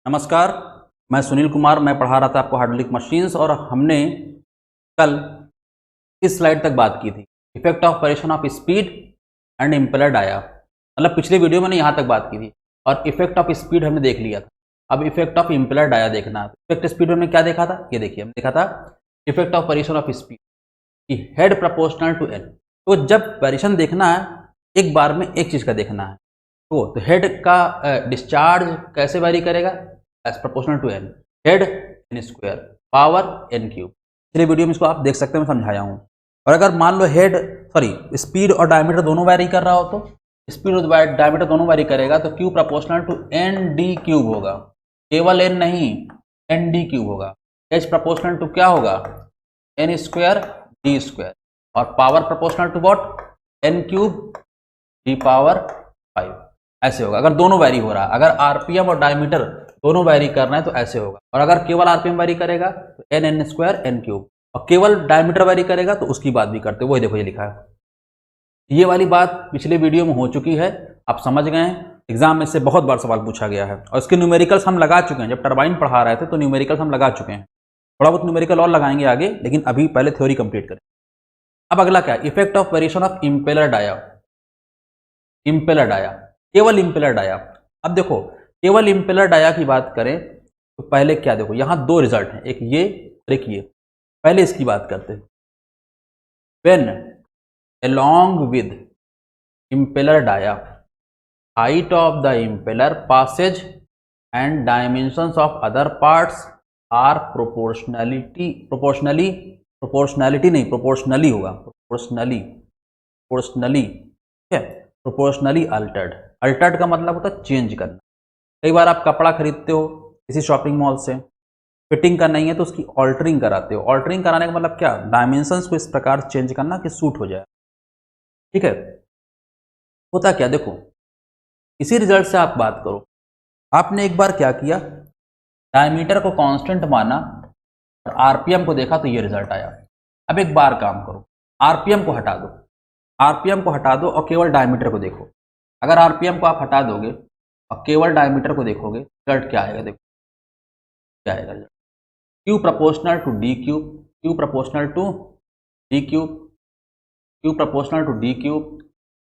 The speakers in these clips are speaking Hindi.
नमस्कार, मैं सुनील कुमार। मैं पढ़ा रहा था आपको हाइड्रोलिक मशीन्स और हमने कल इस स्लाइड तक बात की थी, effect of variation of speed and impeller dia. मतलब पिछले वीडियो में मैंने यहाँ तक बात की थी और इफेक्ट ऑफ स्पीड हमने देख लिया था। अब इफेक्ट ऑफ इम्पेलर डाया देखना है। इफेक्ट स्पीड हमने क्या देखा था, ये देखिए हमने देखा था effect of variation of speed की हेड प्रोपोर्शनल टू एन। तो जब वेरिएशन देखना है एक बार में एक चीज़ का देखना है तो हेड का डिस्चार्ज कैसे वेरी करेगा, as proportional to N, head N square power N cube. पिछले वीडियो में इसको आप देख सकते हैं, मैं समझाया हूँ। और अगर मान लो स्पीड और डायमीटर दोनों वेरी कर रहा हो तो स्पीड और डायमीटर दोनों वेरी करेगा तो Q proportional to N D cube होगा। केवल एन नहीं, एन डी क्यूब होगा। एच प्रोपोर्शनल टू क्या होगा, एन स्क्वायर डी स्क्वायर। और power proportional to what, N cube D power 5। ऐसे होगा अगर दोनों वैरी हो रहा है। अगर आरपीएम और डायमीटर दोनों वैरी करना है तो ऐसे होगा। और अगर केवल आरपीएम वैरी करेगा तो N N square N cube, और केवल डायमीटर वैरी करेगा तो उसकी बात भी करते। वही देखो ये लिखा है। ये वाली बात पिछले वीडियो में हो चुकी है, आप समझ गए हैं। एग्जाम में से बहुत बार सवाल पूछा गया है और इसके न्यूमेरिकल्स हम लगा चुके हैं। जब टरबाइन पढ़ा रहे थे तो न्यूमेरिकल्स हम लगा चुके हैं। थोड़ा बहुत न्यूमेरिकल और लगाएंगे आगे, लेकिन अभी पहले थ्योरी कंप्लीट करें। अब अगला क्या, effect of variation of impeller dia. Impeller dia, केवल इम्पेलर डाया। अब देखो केवल इम्पेलर डाया की बात करें तो पहले क्या, देखो यहां दो रिजल्ट हैं, एक ये और एक ये। पहले इसकी बात करते हैं। When along with impeller dia, height of the impeller passage and dimensions of other parts are proportionally नहीं, proportionally होगा, proportionally ठीक है, proportionally altered का मतलब होता है चेंज करना। कई बार आप कपड़ा खरीदते हो किसी शॉपिंग मॉल से, फिटिंग का नहीं है तो उसकी ऑल्टरिंग कराते हो। ऑल्टरिंग कराने का मतलब क्या, डायमेंशंस को इस प्रकार चेंज करना कि सूट हो जाए। ठीक है, होता क्या, देखो इसी रिजल्ट से आप बात करो। आपने एक बार क्या किया, डायमीटर को कांस्टेंट माना और आरपीएम को देखा तो ये रिजल्ट आया। अब एक बार काम करो, आरपीएम को हटा दो, आरपीएम को हटा दो और केवल डायमीटर को देखो। अगर आरपीएम को आप हटा दोगे और केवल डायमीटर को देखोगे, रिजल्ट क्या आएगा, देखो क्या आएगा result. Q proportional to D cube, Q proportional to D cube, Q proportional to D cube,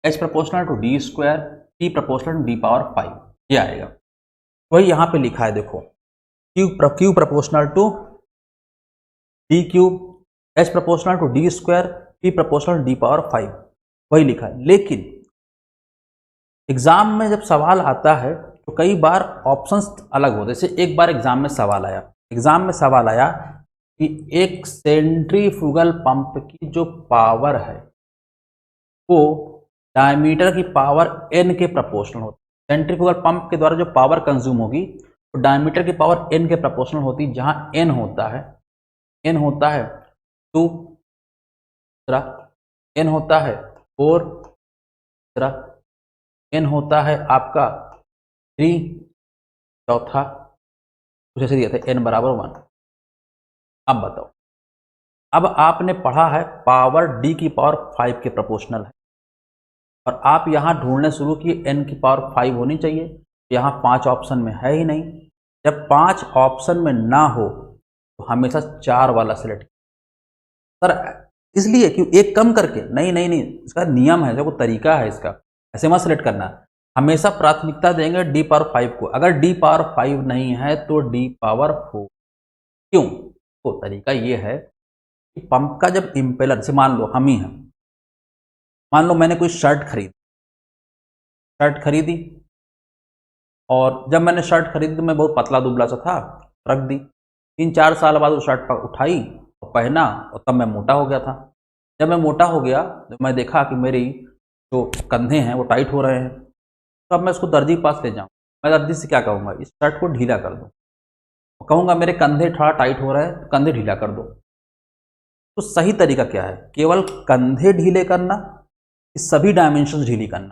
H proportional to D square, T proportional to D power 5। ये आएगा। वही यहाँ पे लिखा है, देखो Q proportional to D cube, H proportional to D square, T proportional to D power 5, वही लिखा है। लेकिन एग्जाम में जब सवाल आता है तो कई बार ऑप्शंस अलग होते हैं। जैसे एक बार एग्जाम में सवाल आया कि एक सेंट्रीफ्यूगल पंप की जो पावर है वो डायमीटर की पावर एन के प्रोपोर्शनल होती है। सेंट्रीफ्यूगल पंप के द्वारा जो पावर कंज्यूम होगी वो डायमीटर की पावर एन के प्रोपोर्शनल होती है। जहां एन होता है 2, एन होता है 4, एन होता है आपका 3, चौथा कुछ ऐसे दिया था एन बराबर 1। अब बताओ, अब आपने पढ़ा है पावर डी की पावर 5 के प्रोपोर्शनल है और आप यहां ढूंढने शुरू किए एन की पावर 5 होनी चाहिए। यहां 5 ऑप्शन में है ही नहीं। जब 5 ऑप्शन में ना हो तो हमेशा 4 वाला सिलेक्ट सर, इसलिए कि एक कम करके नहीं, इसका नियम है, जो तरीका है इसका, ऐसे मत सिलेक्ट करना। हमेशा प्राथमिकता देंगे डी पावर 5 को। अगर डी पावर 5 नहीं है तो डी पावर 4। क्यों, तो तरीका ये है कि पंप का जब इम्पेलर से, मान लो हम ही हैं, मान लो मैंने कोई शर्ट खरीदी और जब मैंने शर्ट खरीदी तो मैं बहुत पतला दुबला सा था, रख दी। 3-4 साल बाद वो शर्ट उठाई और पहना और तब मैं मोटा हो गया था। जब मैं मोटा हो गया तो मैं देखा कि मेरी जो कंधे हैं वो टाइट हो रहे हैं। तो अब मैं उसको दर्जी के पास ले जाऊँ, मैं दर्जी से क्या कहूँगा, इस शर्ट को ढीला कर दो। कहूँगा मेरे कंधे थोड़ा टाइट हो रहे हैं तो कंधे ढीला कर दो। तो सही तरीका क्या है, केवल कंधे ढीले करना, सभी डायमेंशन ढीली करना।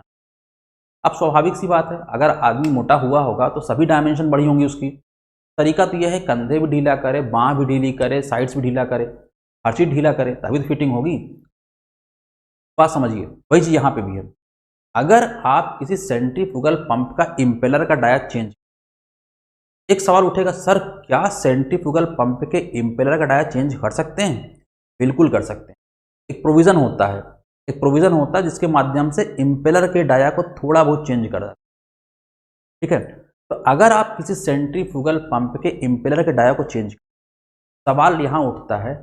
अब स्वाभाविक सी बात है, अगर आदमी मोटा हुआ होगा तो सभी डायमेंशन बड़ी होंगी उसकी। तरीका तो यह है कंधे भी ढीला करे, बाँह भी ढीली करे, साइड्स भी ढीला करे, हर चीज़ ढीला करे, तभी तो फिटिंग होगी। बात समझिए, वही चीज़ यहाँ पे भी है। अगर आप किसी सेंट्रीफ्यूगल पंप का इम्पेलर का डाया चेंज एक सवाल उठेगा, सर क्या सेंट्रीफ्यूगल पंप के इम्पेलर का डाया चेंज कर सकते हैं? बिल्कुल कर सकते हैं। एक प्रोविज़न होता है, जिसके माध्यम से इम्पेलर के डाया को थोड़ा बहुत चेंज कर सकते हैं। ठीक है, तो अगर आप किसी सेंट्रीफ्यूगल पंप के इम्पेलर के डाया को चेंज, सवाल यहाँ उठता है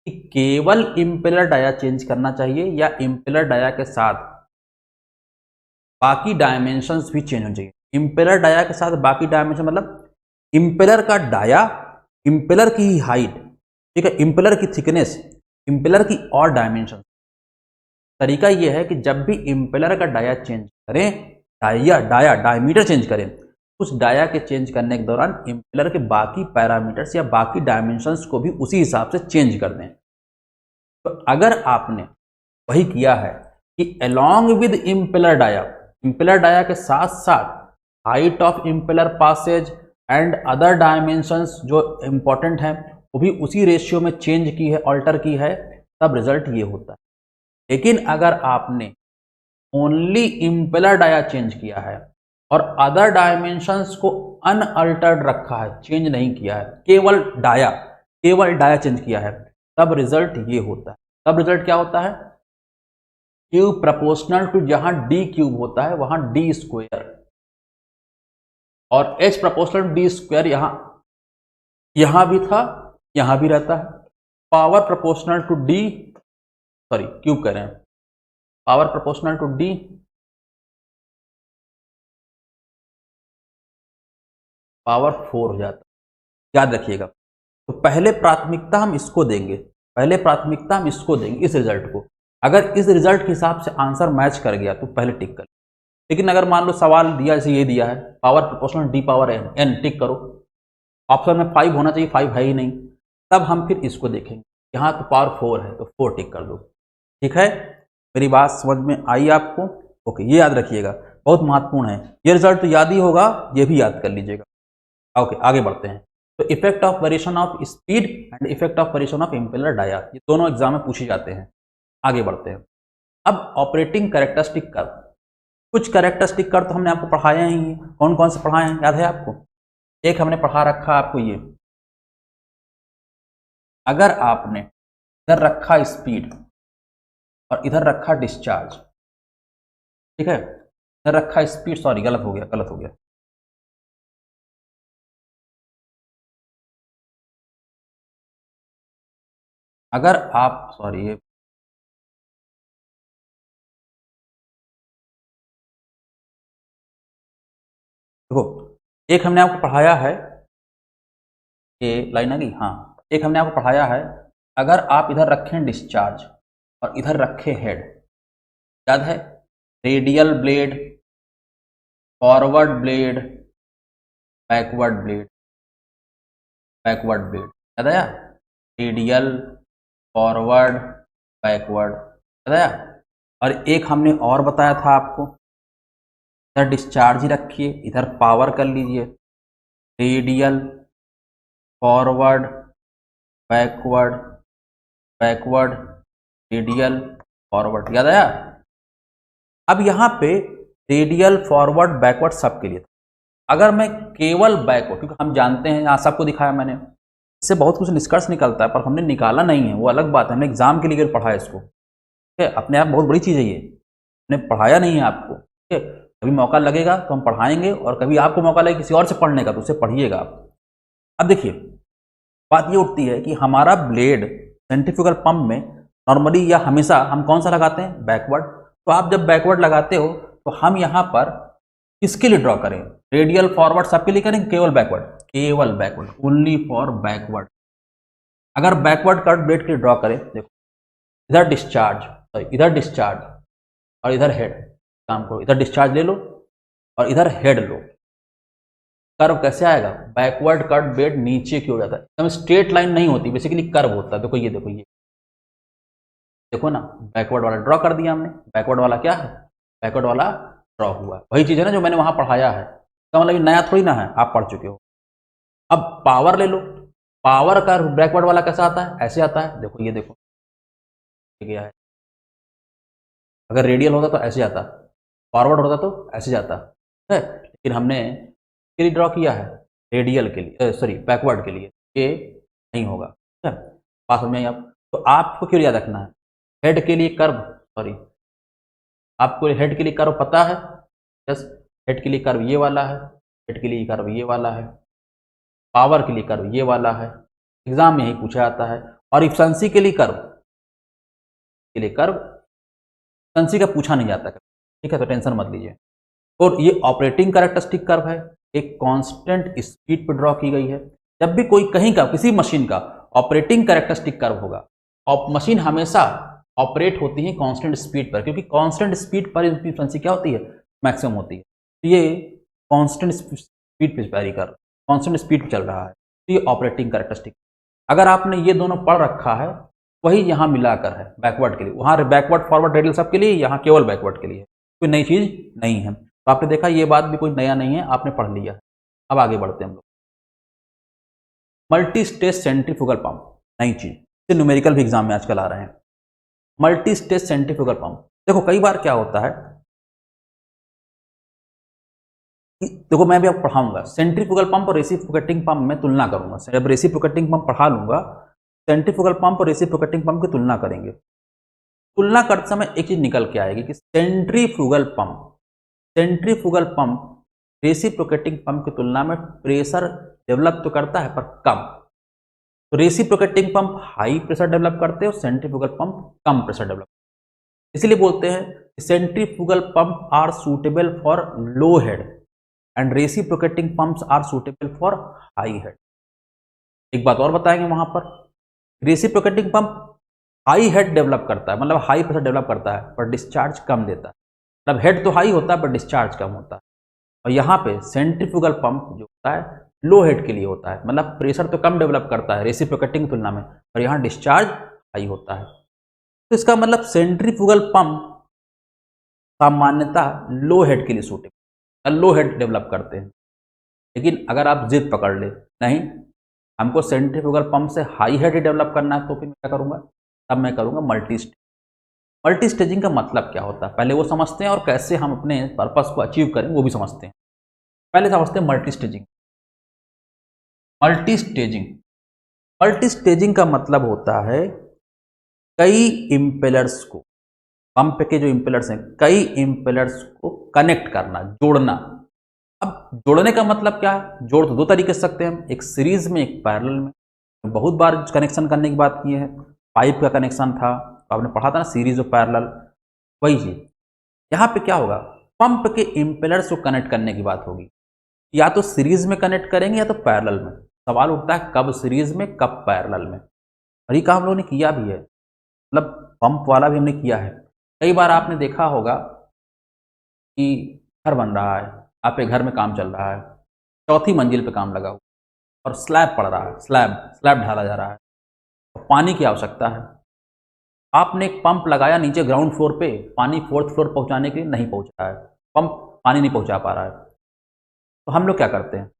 कि केवल इम्पेलर डाया चेंज करना चाहिए या इम्पेलर डाया के साथ बाकी डायमेंशंस भी चेंज होने चाहिए। इम्पेलर डाया के साथ बाकी डायमेंशन मतलब इम्पेलर का डाया, इम्पेलर की हाइट, ठीक है, इम्पेलर की थिकनेस, इम्पेलर की और डायमेंशन। तरीका यह है कि जब भी इम्पेलर का डाया चेंज करें, डायमीटर चेंज करें, उस डाया के चेंज करने के दौरान इम्पेलर के बाकी पैरामीटर्स या बाकी डायमेंशंस को भी उसी हिसाब से चेंज कर दें। तो अगर आपने वही किया है कि अलोंग विद इम्पेलर डाया के साथ साथ height of impeller passage and other dimensions जो इंपॉर्टेंट हैं वो भी उसी रेशियो में चेंज की है, ऑल्टर की है, तब रिजल्ट ये होता है। लेकिन अगर आपने ओनली इम्पेलर डाया चेंज किया है और अदर डायमेंशंस को अनअल्टर्ड रखा है, चेंज नहीं किया है, केवल डाया चेंज किया है, तब रिजल्ट ये होता है। तब रिजल्ट क्या होता है? क्यूब प्रोपोर्शनल टू जहां डी क्यूब होता है वहां डी स्क्वायर, और एच प्रोपोर्शनल डी स्क्वायर यहां भी था, यहां भी रहता है। Power proportional to D, sorry cube कह रहे हैं, power proportional to D power 4 हो जाता है। याद रखिएगा, तो पहले प्राथमिकता हम इसको देंगे, इस रिजल्ट को। अगर इस रिजल्ट के हिसाब से आंसर मैच कर गया तो पहले टिक कर। लेकिन अगर मान लो सवाल दिया जैसे ये दिया है, power proportional D power N, tick करो, ऑप्शन में 5 होना चाहिए, 5 है ही नहीं, तब हम फिर इसको देखेंगे। यहाँ तो पावर 4 है तो 4 टिक कर दो। ठीक है, मेरी बात समझ में आई आपको? ओके, ये याद रखिएगा, बहुत महत्वपूर्ण है। ये रिजल्ट तो याद ही होगा, ये भी याद कर लीजिएगा। ओके, आगे बढ़ते हैं। तो effect of variation of speed and effect of variation of impeller dia, ये दोनों एग्जाम में पूछे जाते हैं। आगे बढ़ते हैं। अब ऑपरेटिंग कैरेक्टरिस्टिक कर्व, कुछ कैरेक्टरिस्टिक कर्व तो हमने आपको पढ़ाया ही है। कौन कौन से पढ़ाए हैं, याद है आपको? एक हमने पढ़ा रखा आपको ये, अगर आपने इधर रखा स्पीड और इधर रखा डिस्चार्ज, ठीक है, इधर रखा स्पीड, सॉरी गलत हो गया, अगर आप, सॉरी ये देखो, एक हमने आपको पढ़ाया है, ये लाइन आ गई, हाँ, एक हमने आपको पढ़ाया है, अगर आप इधर रखें डिस्चार्ज और इधर रखें हेड, याद है? Radial blade, forward blade, backward blade, याद आया? रेडियल, फॉरवर्ड, बैकवर्ड, याद आया? और एक हमने और बताया था आपको, इधर डिस्चार्ज ही रखिए, इधर पावर कर लीजिए, radial, forward, backward, radial, forward, याद आया? अब यहाँ पे रेडियल, फॉरवर्ड, बैकवर्ड सबके लिए, अगर मैं केवल बैकवर्ड, क्योंकि हम जानते हैं, यहाँ सबको दिखाया मैंने, इससे बहुत कुछ निष्कर्ष निकलता है, पर हमने निकाला नहीं है, वो अलग बात है, हमने एग्जाम के लिए पढ़ा है इसको, ठीक है, अपने आप बहुत बड़ी चीज़ है ये, हमने पढ़ाया नहीं है आपको, ठीक है, कभी मौका लगेगा तो हम पढ़ाएंगे, और कभी आपको मौका लगे किसी और से पढ़ने का तो उससे पढ़िएगा आप। अब देखिए, बात ये उठती है कि हमारा ब्लेड सेंट्रीफ्यूगल पंप में नॉर्मली या हमेशा हम कौन सा लगाते हैं? बैकवर्ड। तो आप जब बैकवर्ड लगाते हो तो हम यहाँ पर किसके लिए ड्रॉ करें? रेडियल, फॉरवर्ड सबके लिए करें, केवल बैकवर्ड, ओनली फॉर बैकवर्ड। अगर बैकवर्ड कट ब्लेड के लिए ड्रॉ करें, देखो इधर डिस्चार्ज और इधर हेड, काम करो, इधर डिस्चार्ज ले लो और इधर हेड लो, कर्व कैसे आएगा? बैकवर्ड कट ब्लेड नीचे की हो जाता है, एकदम स्ट्रेट लाइन नहीं होती, बेसिकली कर्व होता है। देखो ये देखो ना, बैकवर्ड वाला ड्रॉ कर दिया हमने, बैकवर्ड वाला क्या है? बैकवर्ड वाला ड्रॉ हुआ, वही चीज़ है ना जो मैंने वहाँ पढ़ाया है, इसका मतलब नया थोड़ी ना है, आप पढ़ चुके हो। अब पावर ले लो, पावर का बैकवर्ड वाला कैसा आता है? ऐसे आता है, देखो ये देखो गया है, अगर रेडियल होता तो ऐसे आता, फॉरवर्ड होता तो ऐसे जाता है, लेकिन हमने के लिए ड्रॉ किया है, रेडियल के लिए, सॉरी बैकवर्ड के लिए ये नहीं होगा। ठीक है, बात समझ में आई आप? तो आपको क्यों याद रखना है, हेड के लिए कर्व, सॉरी आपको हेड के लिए कर्व पता है? यस, हेड के लिए कर्व ये वाला है, हेड के लिए कर्व ये वाला है, पावर के लिए कर्व ये वाला है, एग्जाम में यही पूछा जाता है। और इफिशिएंसी के लिए कर्व इफिशिएंसी का पूछा नहीं जाता, ठीक है, तो टेंशन मत लीजिए। और ये ऑपरेटिंग कैरेक्टरिस्टिक कर्व है, एक कांस्टेंट स्पीड पर ड्रॉ की गई है। जब भी कोई कहीं का किसी मशीन का ऑपरेटिंग कैरेक्टरिस्टिक कर्व होगा, मशीन हमेशा ऑपरेट होती है कांस्टेंट स्पीड पर, क्योंकि कांस्टेंट स्पीड पर इफिशिएंसी क्या होती है, मैक्सिमम होती है। तो ये कांस्टेंट स्पीड पे वेरी कर कांस्टेंट स्पीड पे चल रहा है, तो ये ऑपरेटिंग कैरेक्टरिस्टिक। अगर आपने ये दोनों पढ़ रखा है, वही यहाँ मिलाकर है बैकवर्ड के लिए, वहाँ बैकवर्ड फॉरवर्ड रेडियल सब के लिए, यहाँ केवल बैकवर्ड के लिए, कोई नई चीज़ नहीं है। तो आपने देखा ये बात भी कोई नया नहीं है, आपने पढ़ लिया है। अब आगे बढ़ते हैं हम लोग। मल्टी स्टेज सेंट्रीफ्यूगल पंप, नई चीज, इसे न्यूमेरिकल भी एग्जाम में आजकल आ रहे हैं। मल्टी स्टेज सेंट्रीफ्यूगल पंप, देखो कई बार क्या होता है, देखो मैं भी आपको पढ़ाऊंगा सेंट्रीफ्यूगल पंप और रेसिप्रोकेटिंग पंप में तुलना करूंगा। जब रेसिप्रोकेटिंग पंप पढ़ा लूंगा, सेंट्रीफ्यूगल पंप और रेसिप्रोकेटिंग पंप की तुलना करेंगे। तुलना करते समय एक चीज निकल के आएगी कि सेंट्रीफ्यूगल पंप रेसिप्रोकेटिंग पंप की तुलना में प्रेशर डेवलप तो करता है पर कम। तो reciprocating pump high pressure develop करते हैं और सेंट्रीफ्यूगल पंप कम प्रेशर डेवलप, इसलिए बोलते हैं centrifugal pump are suitable for low head and reciprocating pumps are suitable for high head. एक बात और बताएंगे वहां पर, reciprocating pump high head develop करता है, मतलब हाई प्रेशर डेवलप करता है पर डिस्चार्ज कम देता है, मतलब हेड तो हाई होता है पर डिस्चार्ज कम होता है। और यहाँ पे सेंट्रीफ्यूगल पंप जो होता है लो हेड के लिए होता है, मतलब प्रेशर तो कम डेवलप करता है रेसिप्रोकेटिंग की तुलना में, पर यहाँ डिस्चार्ज हाई होता है। तो इसका मतलब सेंट्रीफ्यूगल पंप सामान्यतः लो हेड के लिए सूटेबल, लो हेड डेवलप करते हैं। लेकिन अगर आप जिद पकड़ ले, नहीं हमको सेंट्रीफ्यूगल पंप से हाई हेड ही डेवलप करना है, तो फिर मैं क्या करूँगा, तब मैं करूँगा मल्टी स्टेज। मल्टी स्टेजिंग का मतलब क्या होता है पहले वो समझते हैं, और कैसे हम अपने पर्पस को अचीव करें वो भी समझते हैं। पहले समझते हैं मल्टी स्टेजिंग। मल्टी स्टेजिंग का मतलब होता है कई इम्पेलर्स को, पंप के जो इम्पेलर्स हैं, कई इम्पेलर्स को कनेक्ट करना, जोड़ना। अब जोड़ने का मतलब क्या है, जोड़ तो दो तरीके से सकते हैं हम, एक सीरीज में एक पैरेलल में। बहुत बार कनेक्शन करने की बात की है, पाइप का कनेक्शन था, तो आपने पढ़ा था ना सीरीज और पैरेलल, वही चीज यहाँ पे क्या होगा, पंप के इम्पेलर्स को कनेक्ट करने की बात होगी। या तो सीरीज में कनेक्ट करेंगे या तो पैरेलल में। सवाल उठता है कब सीरीज में कब पैरेलल में, और ये काम हम लोगों ने किया भी है, मतलब पंप वाला भी हमने किया है। कई बार आपने देखा होगा कि घर बन रहा है, आपके घर में काम चल रहा है, चौथी मंजिल पे काम लगा हुआ और स्लैब पड़ रहा है, स्लैब ढाला जा रहा है, और पानी की आवश्यकता है। आपने एक पंप लगाया नीचे ग्राउंड फ्लोर पे, पानी फोर्थ फ्लोर पहुंचाने के लिए नहीं पहुंच रहा है, पंप पानी नहीं पहुंचा पा रहा है। तो हम लोग क्या करते हैं,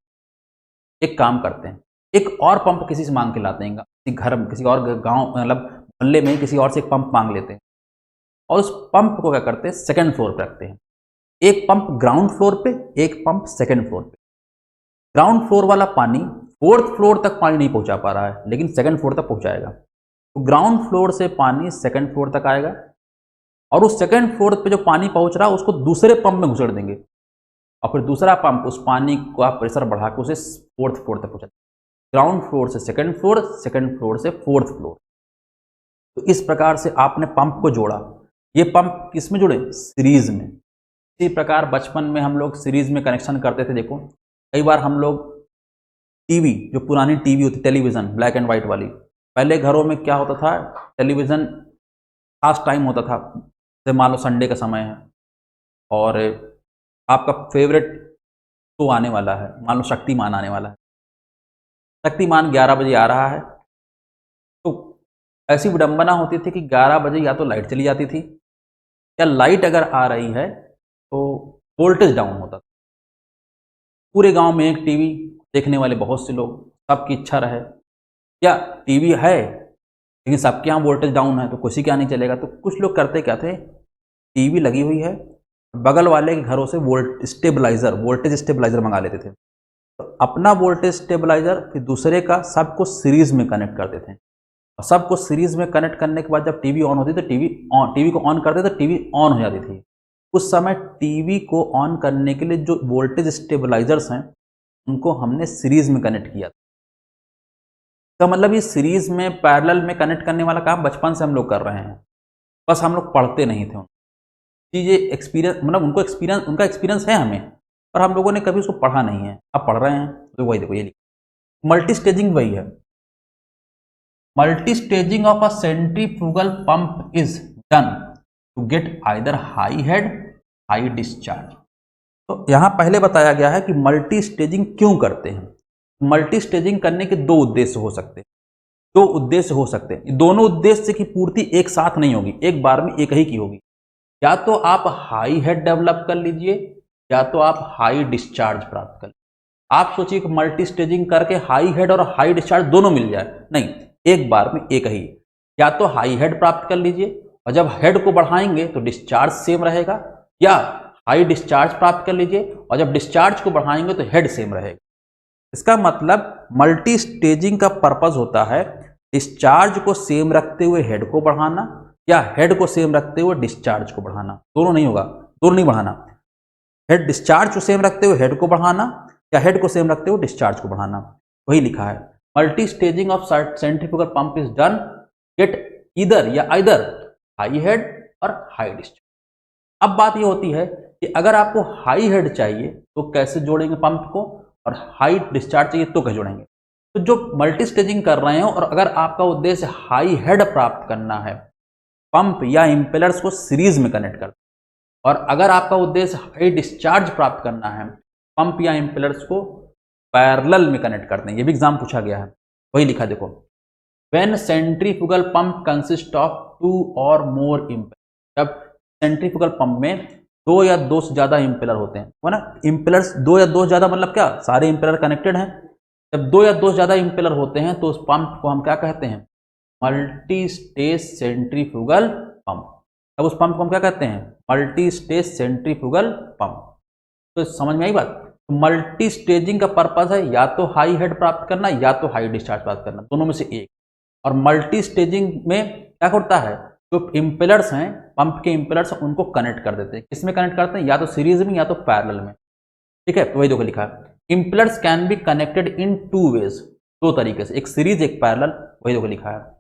एक काम करते हैं, एक और पंप किसी से मांग के लाते हैं, किसी घर में, किसी और गांव, मतलब मोहल्ले में किसी और से एक पंप मांग लेते हैं, और उस पंप को क्या करते हैं, सेकंड फ्लोर पे रखते हैं। एक पंप ग्राउंड फ्लोर पे, एक पंप सेकंड फ्लोर पे। ग्राउंड फ्लोर वाला पानी फोर्थ फ्लोर तक पानी नहीं पहुंचा पा रहा है, लेकिन सेकंड फ्लोर तक पहुंचाएगा। तो ग्राउंड फ्लोर से पानी सेकंड फ्लोर तक आएगा, और उस सेकंड फ्लोर पे जो पानी पहुंच रहा है उसको दूसरे पंप में घुसेड़ देंगे, और फिर दूसरा पंप उस पानी का प्रेशर बढ़ा के उसे फोर्थ फ्लोर तक पहुंचा देगा। ग्राउंड फ्लोर से सेकंड फ्लोर, सेकंड फ्लोर से फोर्थ फ्लोर। तो इस प्रकार से आपने पंप को जोड़ा। ये पंप किस में जुड़े, सीरीज में। इसी प्रकार बचपन में हम लोग सीरीज में कनेक्शन करते थे। देखो कई बार हम लोग टीवी, जो पुरानी टीवी होती, टेलीविजन ब्लैक एंड व्हाइट वाली, पहले घरों में क्या होता था, टेलीविजन खास टाइम होता था, जैसे मान लो संडे का समय है और आपका फेवरेट शो आने वाला है, मान लो शक्तिमान आने वाला है, शक्तिमान 11 बजे आ रहा है, तो ऐसी विडंबना होती थी कि 11 बजे या तो लाइट चली जाती थी, या लाइट अगर आ रही है तो वोल्टेज डाउन होता था। पूरे गांव में एक टीवी देखने वाले बहुत से लोग, सबकी इच्छा रहे, या टीवी है लेकिन सबके यहाँ वोल्टेज डाउन है तो किसी के यहाँ नहीं चलेगा। तो कुछ लोग करते क्या थे, टीवी लगी हुई है, बगल वाले के घरों से वोल्टेज स्टेबलाइजर मंगा लेते थे। तो अपना वोल्टेज स्टेबलाइजर फिर दूसरे का, सबको सीरीज में कनेक्ट करते थे। और सबको सीरीज में कनेक्ट करने के बाद जब टीवी ऑन होती तो टीवी को ऑन करते तो टीवी ऑन हो जाती थी। उस समय टीवी को ऑन करने के लिए जो वोल्टेज स्टेबलाइजर्स हैं उनको हमने सीरीज में कनेक्ट किया था। तो मतलब ये सीरीज में पैरेलल में कनेक्ट करने वाला काम बचपन से हम लोग कर रहे हैं, बस हम लोग पढ़ते नहीं थे। ये एक्सपीरियंस मतलब उनका एक्सपीरियंस है हमें, पर हम लोगों ने कभी उसको पढ़ा नहीं है। अब पढ़ रहे हैं तो वही देखो ये लिखा, मल्टी स्टेजिंग वही है। Multi staging of a centrifugal pump is done to get either high head high discharge. तो यहां पहले बताया गया है कि मल्टी स्टेजिंग क्यों करते हैं। मल्टी स्टेजिंग करने के दो उद्देश्य हो सकते हैं, दोनों उद्देश्य की पूर्ति एक साथ नहीं होगी, एक बार में एक ही की होगी। या तो आप हाई हेड डेवलप कर लीजिए या तो आप हाई डिस्चार्ज प्राप्त कर लीजिए। आप सोचिए कि मल्टी स्टेजिंग करके हाई हेड और हाई डिस्चार्ज दोनों मिल जाए, नहीं, एक बार में एक ही। या तो हाई हेड प्राप्त कर लीजिए और जब हेड को बढ़ाएंगे तो डिस्चार्ज सेम रहेगा, या हाई डिस्चार्ज प्राप्त कर लीजिए और जब डिस्चार्ज को बढ़ाएंगे तो हेड सेम रहेगा। इसका मतलब मल्टी स्टेजिंग का पर्पज होता है डिस्चार्ज को सेम रखते हुए हेड को बढ़ाना या हेड को सेम रखते हुए डिस्चार्ज को बढ़ाना। दोनों नहीं होगा, दोनों नहीं बढ़ाना। हेड डिस्चार्ज को सेम रखते हुए हेड को बढ़ाना या हेड को सेम रखते हुए डिस्चार्ज को बढ़ाना, वही लिखा है। Multi staging of centrifugal pump is done get either high head और हाई डिस्चार्ज। अब बात ये होती है कि अगर आपको हाई हेड चाहिए तो कैसे जोड़ेंगे पंप को, और हाई डिस्चार्ज चाहिए तो कैसे जोड़ेंगे। तो जो मल्टी स्टेजिंग कर रहे हो और अगर आपका उद्देश्य हाई हेड प्राप्त करना है, पंप या इंपेलर्स को सीरीज में कनेक्ट कर, और अगर आपका उद्देश्य हाई डिस्चार्ज प्राप्त करना है, पंप या इंपेलर्स को पैरेलल में कनेक्ट करते हैं। ये भी एग्जाम पूछा गया है, वही लिखा देखो। When centrifugal pump consist of 2 और मोर इंपेलर। जब सेंट्रीफ्यूगल पंप में 2 या 2 से ज्यादा इंपेलर होते हैं, है ना। इंपेलर्स 2 या 2 से ज्यादा मतलब क्या, सारे इंपेलर कनेक्टेड हैं। जब 2 या 2 से ज्यादा इंपेलर होते हैं तो उस पंप को हम क्या कहते हैं, मल्टी स्टेज सेंट्रीफ्यूगल पंप। अब उस पंप को हम क्या कहते हैं, मल्टी स्टेज सेंट्रीफ्यूगल पंप। तो समझ में आई बात। तो मल्टी स्टेजिंग का पर्पज है या तो हाई हेड प्राप्त करना या तो हाई डिस्चार्ज प्राप्त करना, दोनों में से एक। और मल्टी स्टेजिंग में क्या होता है, जो इंपेलर्स हैं, पंप के इंपेलर्स उनको कनेक्ट कर देते हैं। किसमें कनेक्ट करते हैं, या तो सीरीज में या तो पैरेलल में। ठीक है, तो वही देखो लिखा है, impellers can be connected in 2 ways, 2 तरीके से, एक सीरीज एक पैरेलल। वही देखो लिखा है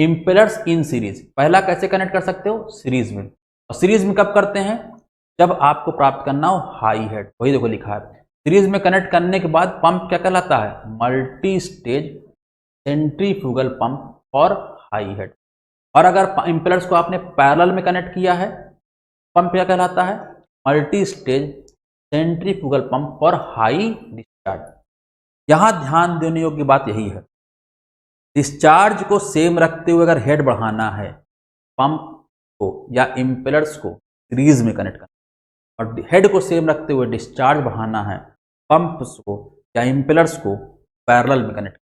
इंपेलर्स इन सीरीज। पहला कैसे कनेक्ट कर सकते हो, सीरीज में। और सीरीज में कब करते हैं, जब आपको प्राप्त करना हो हाई हेड। वही देखो लिखा है, सीरीज में कनेक्ट करने के बाद पंप क्या कहलाता है, मल्टी स्टेज सेंट्रीफ्यूगल पंप और हाई हेड। और अगर इंपेलर्स को आपने पैरेलल में कनेक्ट किया है, पंप क्या कहलाता है, मल्टी स्टेज सेंट्रीफ्यूगल पंप और हाई डिस्चार्ज। यहां ध्यान देने योग्य बात यही है, डिस्चार्ज को सेम रखते हुए अगर हेड बढ़ाना है, पंप को या इंपेलर्स को सीरीज में कनेक्ट करना, और हेड को सेम रखते हुए डिस्चार्ज बढ़ाना है, पंप्स को या इंपेलर्स को पैरेलल में कनेक्ट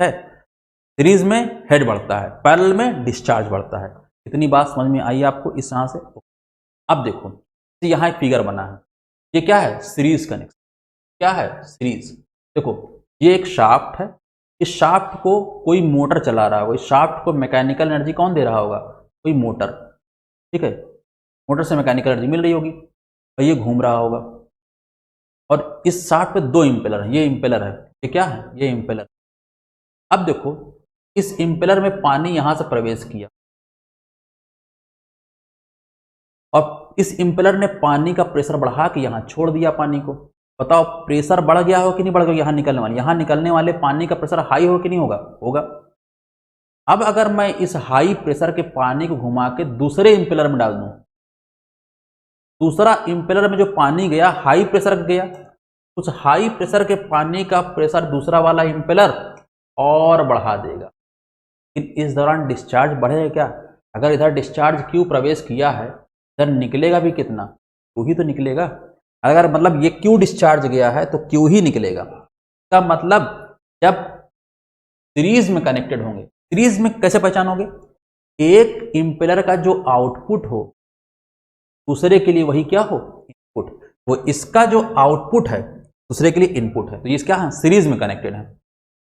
है। सीरीज में हेड बढ़ता है, पैरेलल में डिस्चार्ज बढ़ता है। इतनी बात समझ में आई आपको इस तरह से। अब देखो तो यहाँ एक फिगर बना है, ये क्या है, सीरीज कनेक्शन। क्या है, सीरीज। देखो ये एक शाफ्ट है, इस शाफ्ट को कोई मोटर चला रहा होगा, इस शाफ्ट को मैकेनिकल एनर्जी कौन दे रहा होगा, कोई मोटर। ठीक है, मोटर से मैकेनिकल एनर्जी मिल रही होगी और ये घूम रहा होगा। और इस शाफ्ट पे 2 इंपेलर हैं, ये इंपेलर है, ये क्या है, ये इंपेलर। अब देखो इस इंपेलर में पानी यहां से प्रवेश किया और इस इंपेलर ने पानी का प्रेशर बढ़ा के यहां छोड़ दिया पानी को। बताओ प्रेशर बढ़ गया हो कि नहीं बढ़ गया, यहां निकलने वाले पानी का प्रेशर हाई हो कि नहीं होगा, होगा। अब अगर मैं इस हाई प्रेशर के पानी को घुमा के दूसरे इंपेलर में डाल दूं, दूसरा इंपेलर में जो पानी गया हाई प्रेशर गया, उस हाई प्रेशर के पानी का प्रेशर दूसरा वाला इंपेलर और बढ़ा देगा। इस दौरान डिस्चार्ज बढ़ेगा क्या, अगर इधर डिस्चार्ज क्यू प्रवेश किया है, इधर निकलेगा भी कितना, क्यू ही तो निकलेगा। अगर मतलब ये क्यू डिस्चार्ज गया है तो क्यू ही निकलेगा। इसका मतलब जब सीरीज में कनेक्टेड होंगे, सीरीज में कैसे पहचानोगे, एक इंपेलर का जो आउटपुट हो दूसरे के लिए वही क्या हो, इनपुट। वो इसका जो आउटपुट है दूसरे के लिए इनपुट है। तो ये क्या है, सीरीज में कनेक्टेड है।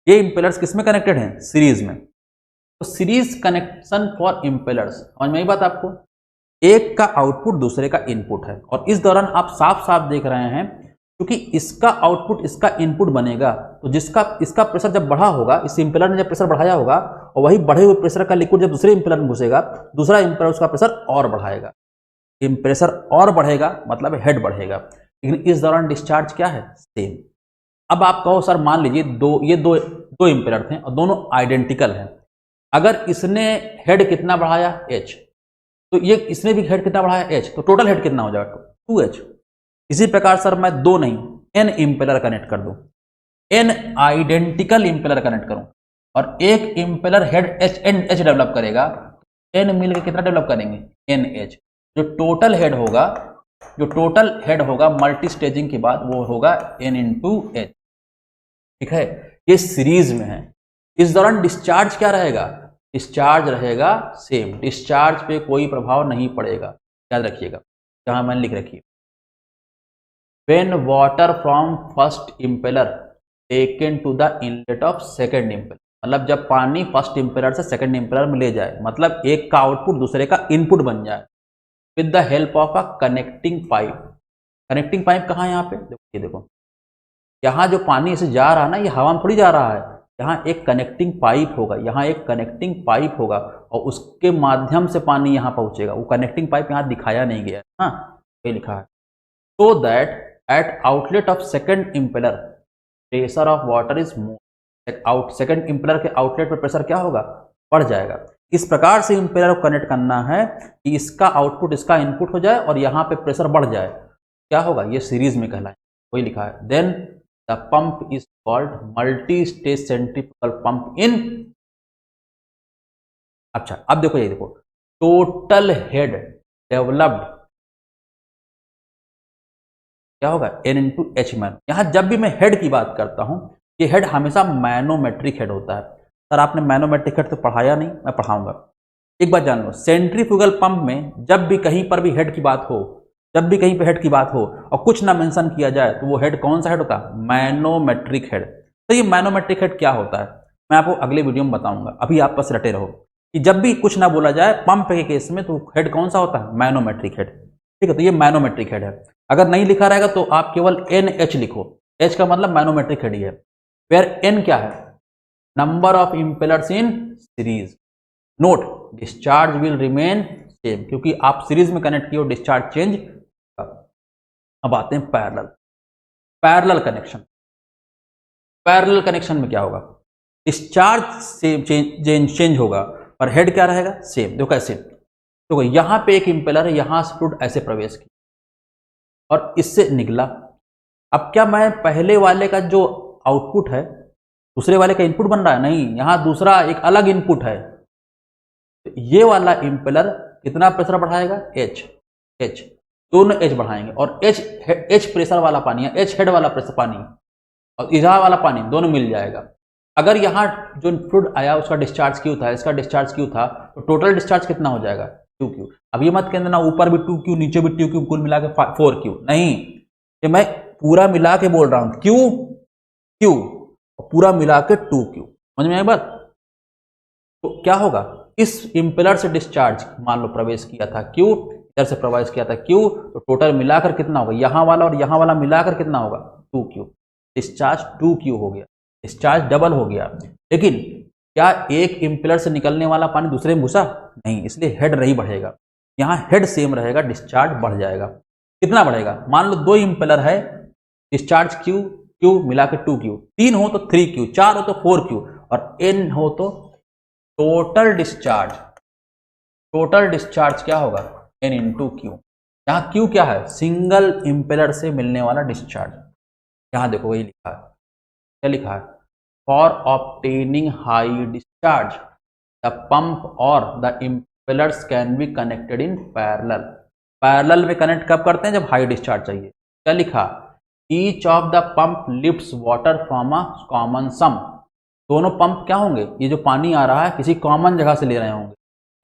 ये इम्पेलर्स किस में कनेक्टेड हैं, सीरीज में। तो सीरीज कनेक्शन फॉर इम्पेलर्स, समझ में आई बात आपको। एक का आउटपुट दूसरे का इनपुट है, और इस दौरान आप साफ साफ देख रहे हैं क्योंकि इसका आउटपुट इसका इनपुट बनेगा, तो जिसका इसका प्रेशर जब बढ़ा होगा, इस इम्पेलर ने जब प्रेशर बढ़ाया होगा, और वही बढ़े हुए प्रेशर का लिक्विड जब दूसरे इम्पेलर में घुसेगा, दूसरा इम्पेलर उसका प्रेशर और बढ़ाएगा। प्रेशर और बढ़ेगा मतलब हेड बढ़ेगा, लेकिन इस दौरान डिस्चार्ज क्या है, सेम। अब आप कहो सर मान लीजिए ये दो इम्पेलर थे और दोनों आइडेंटिकल हैं। अगर इसने हेड कितना बढ़ाया, h, तो ये इसने भी हेड कितना बढ़ाया, h, तो टोटल हेड कितना हो जाएगा, 2h। इसी प्रकार सर मैं दो नहीं n इम्पेलर कनेक्ट कर दूं, n आइडेंटिकल इम्पेलर कनेक्ट करूं, और एक इम्पेलर हेड h डेवलप करेगा, n मिलकर कितना डेवलप करेंगे, nh। जो टोटल हेड होगा मल्टी स्टेजिंग के बाद वो होगा n इंटू h, ठीक है। ये सीरीज में है। इस दौरान डिस्चार्ज क्या रहेगा, डिस्चार्ज रहेगा सेम, डिस्चार्ज पे कोई प्रभाव नहीं पड़ेगा, याद रखिएगा। जहां मैंने लिख रखी है, when water from first impeller taken to the inlet of second impeller, मतलब जब पानी फर्स्ट इम्पेलर से सेकेंड इम्पेलर में ले जाए, मतलब एक का आउटपुट दूसरे का इनपुट बन जाए, with the help of a connecting pipe. Connecting pipe कहाँ है, यहाँ पे देखो, यहाँ जो पानी इसे जा रहा है ना, ये हवा में थोड़ी जा रहा है, यहाँ एक कनेक्टिंग पाइप होगा, यहाँ एक कनेक्टिंग पाइप होगा, और उसके माध्यम से पानी यहाँ पहुंचेगा। वो कनेक्टिंग पाइप यहाँ दिखाया नहीं गया है, हाँ ये लिखा है। So that at outlet of second impeller pressure of water is more, second impeller के आउटलेट पर प्रेशर क्या होगा, बढ़ जाएगा। इस प्रकार से इम्पेलर को कनेक्ट करना है कि इसका आउटपुट इसका इनपुट हो जाए और यहाँ पे प्रेशर बढ़ जाए, क्या होगा, ये सीरीज में कहलाए, वही लिखा है। Then the pump is called multi stage centrifugal pump in. अच्छा अब देखो, ये देखो, टोटल हेड डेवलप्ड क्या होगा, n इंटू एच मैनो। यहां जब भी मैं हेड की बात करता हूं, ये हेड हमेशा मैनोमेट्रिक हेड होता है। सर आपने मैनोमेट्रिक हेड तो पढ़ाया नहीं, मैं पढ़ाऊंगा। एक बात जान लो, सेंट्रीफ्यूगल पंप में जब भी कहीं पर भी हेड की बात हो, जब भी कहीं पे हेड की बात हो और कुछ ना मेंशन किया जाए, तो वो हेड कौन सा हेड होता है, मैनोमेट्रिक हेड। तो ये मैनोमेट्रिक हेड क्या होता है मैं आपको अगले वीडियो में बताऊंगा, अभी आप बस रटे रहो कि जब भी कुछ ना बोला जाए पंप के केस में, तो हेड कौन सा होता है, मैनोमेट्रिक हेड, ठीक है। तो ये मैनोमेट्रिक हेड है। अगर नहीं लिखा रहेगा तो आप केवल NH लिखो, H का मतलब मैनोमेट्रिक हेड ही है। वेयर N क्या है, number of impellers in series. Note, discharge will remain same, क्योंकि आप सीरीज में कनेक्ट किए हो, डिस्चार्ज चेंज। अब आते हैं पैरेलल कनेक्शन। पैरेलल कनेक्शन में क्या होगा, डिस्चार्ज सेम चेंज होगा पर हेड क्या रहेगा, सेम। देखो कैसे, देखो यहां पे एक इम्पेलर है, यहां से फ्लूइड ऐसे प्रवेश किया और इससे निकला। अब क्या मैं पहले वाले का जो आउटपुट है दूसरे वाले का इनपुट बन रहा है, नहीं, यहां दूसरा एक अलग इनपुट है। तो ये वाला इम्पेलर कितना प्रेशर बढ़ाएगा, H, दोनों H बढ़ाएंगे, और H प्रेशर वाला पानी है, H हेड वाला प्रेशर पानी और इधर वाला पानी दोनों मिल जाएगा। अगर यहाँ जो फ्लूइड आया उसका डिस्चार्ज क्यू था, इसका डिस्चार्ज क्यू था, तो टोटल डिस्चार्ज कितना हो जाएगा, 2Q। अब ये मत कहना ऊपर भी 2Q नीचे भी 2Q, कुल मिला के 4Q, नहीं, ये मैं पूरा मिला के बोल रहा हूं, Q पूरा मिला के 2Q, समझ में आई बात। तो क्या होगा, इस इम्पेलर से डिस्चार्ज मान लो प्रवेश किया था Q, इधर से प्रवेश किया था Q, तो टोटल मिलाकर कितना होगा, यहां वाला और यहां वाला मिलाकर कितना होगा, 2Q। डिस्चार्ज 2Q हो गया, डिस्चार्ज डबल हो गया। लेकिन क्या एक इम्पेलर से निकलने वाला पानी दूसरे में घुसा, नहीं, इसलिए हेड नहीं बढ़ेगा, यहाँ हेड सेम रहेगा, डिस्चार्ज बढ़ जाएगा। कितना बढ़ेगा, मान लो 2 इम्पेलर है, डिस्चार्ज Q मिला के 2Q, 3 हो तो 3Q, 4 हो तो 4Q, और N हो तो टोटल डिस्चार्ज क्या होगा, N इंटू Q। यहाँ Q क्या है, सिंगल इम्पेलर से मिलने वाला डिस्चार्ज। यहाँ देखो वही लिखा है, क्या लिखा है, for obtaining high discharge the pump or the impellers can be connected in parallel में कनेक्ट कब करते हैं, जब हाई डिस्चार्ज चाहिए। क्या लिखा, each of the pump lifts water from a common sump. दोनों पंप क्या होंगे, ये जो पानी आ रहा है किसी कॉमन जगह से ले रहे होंगे,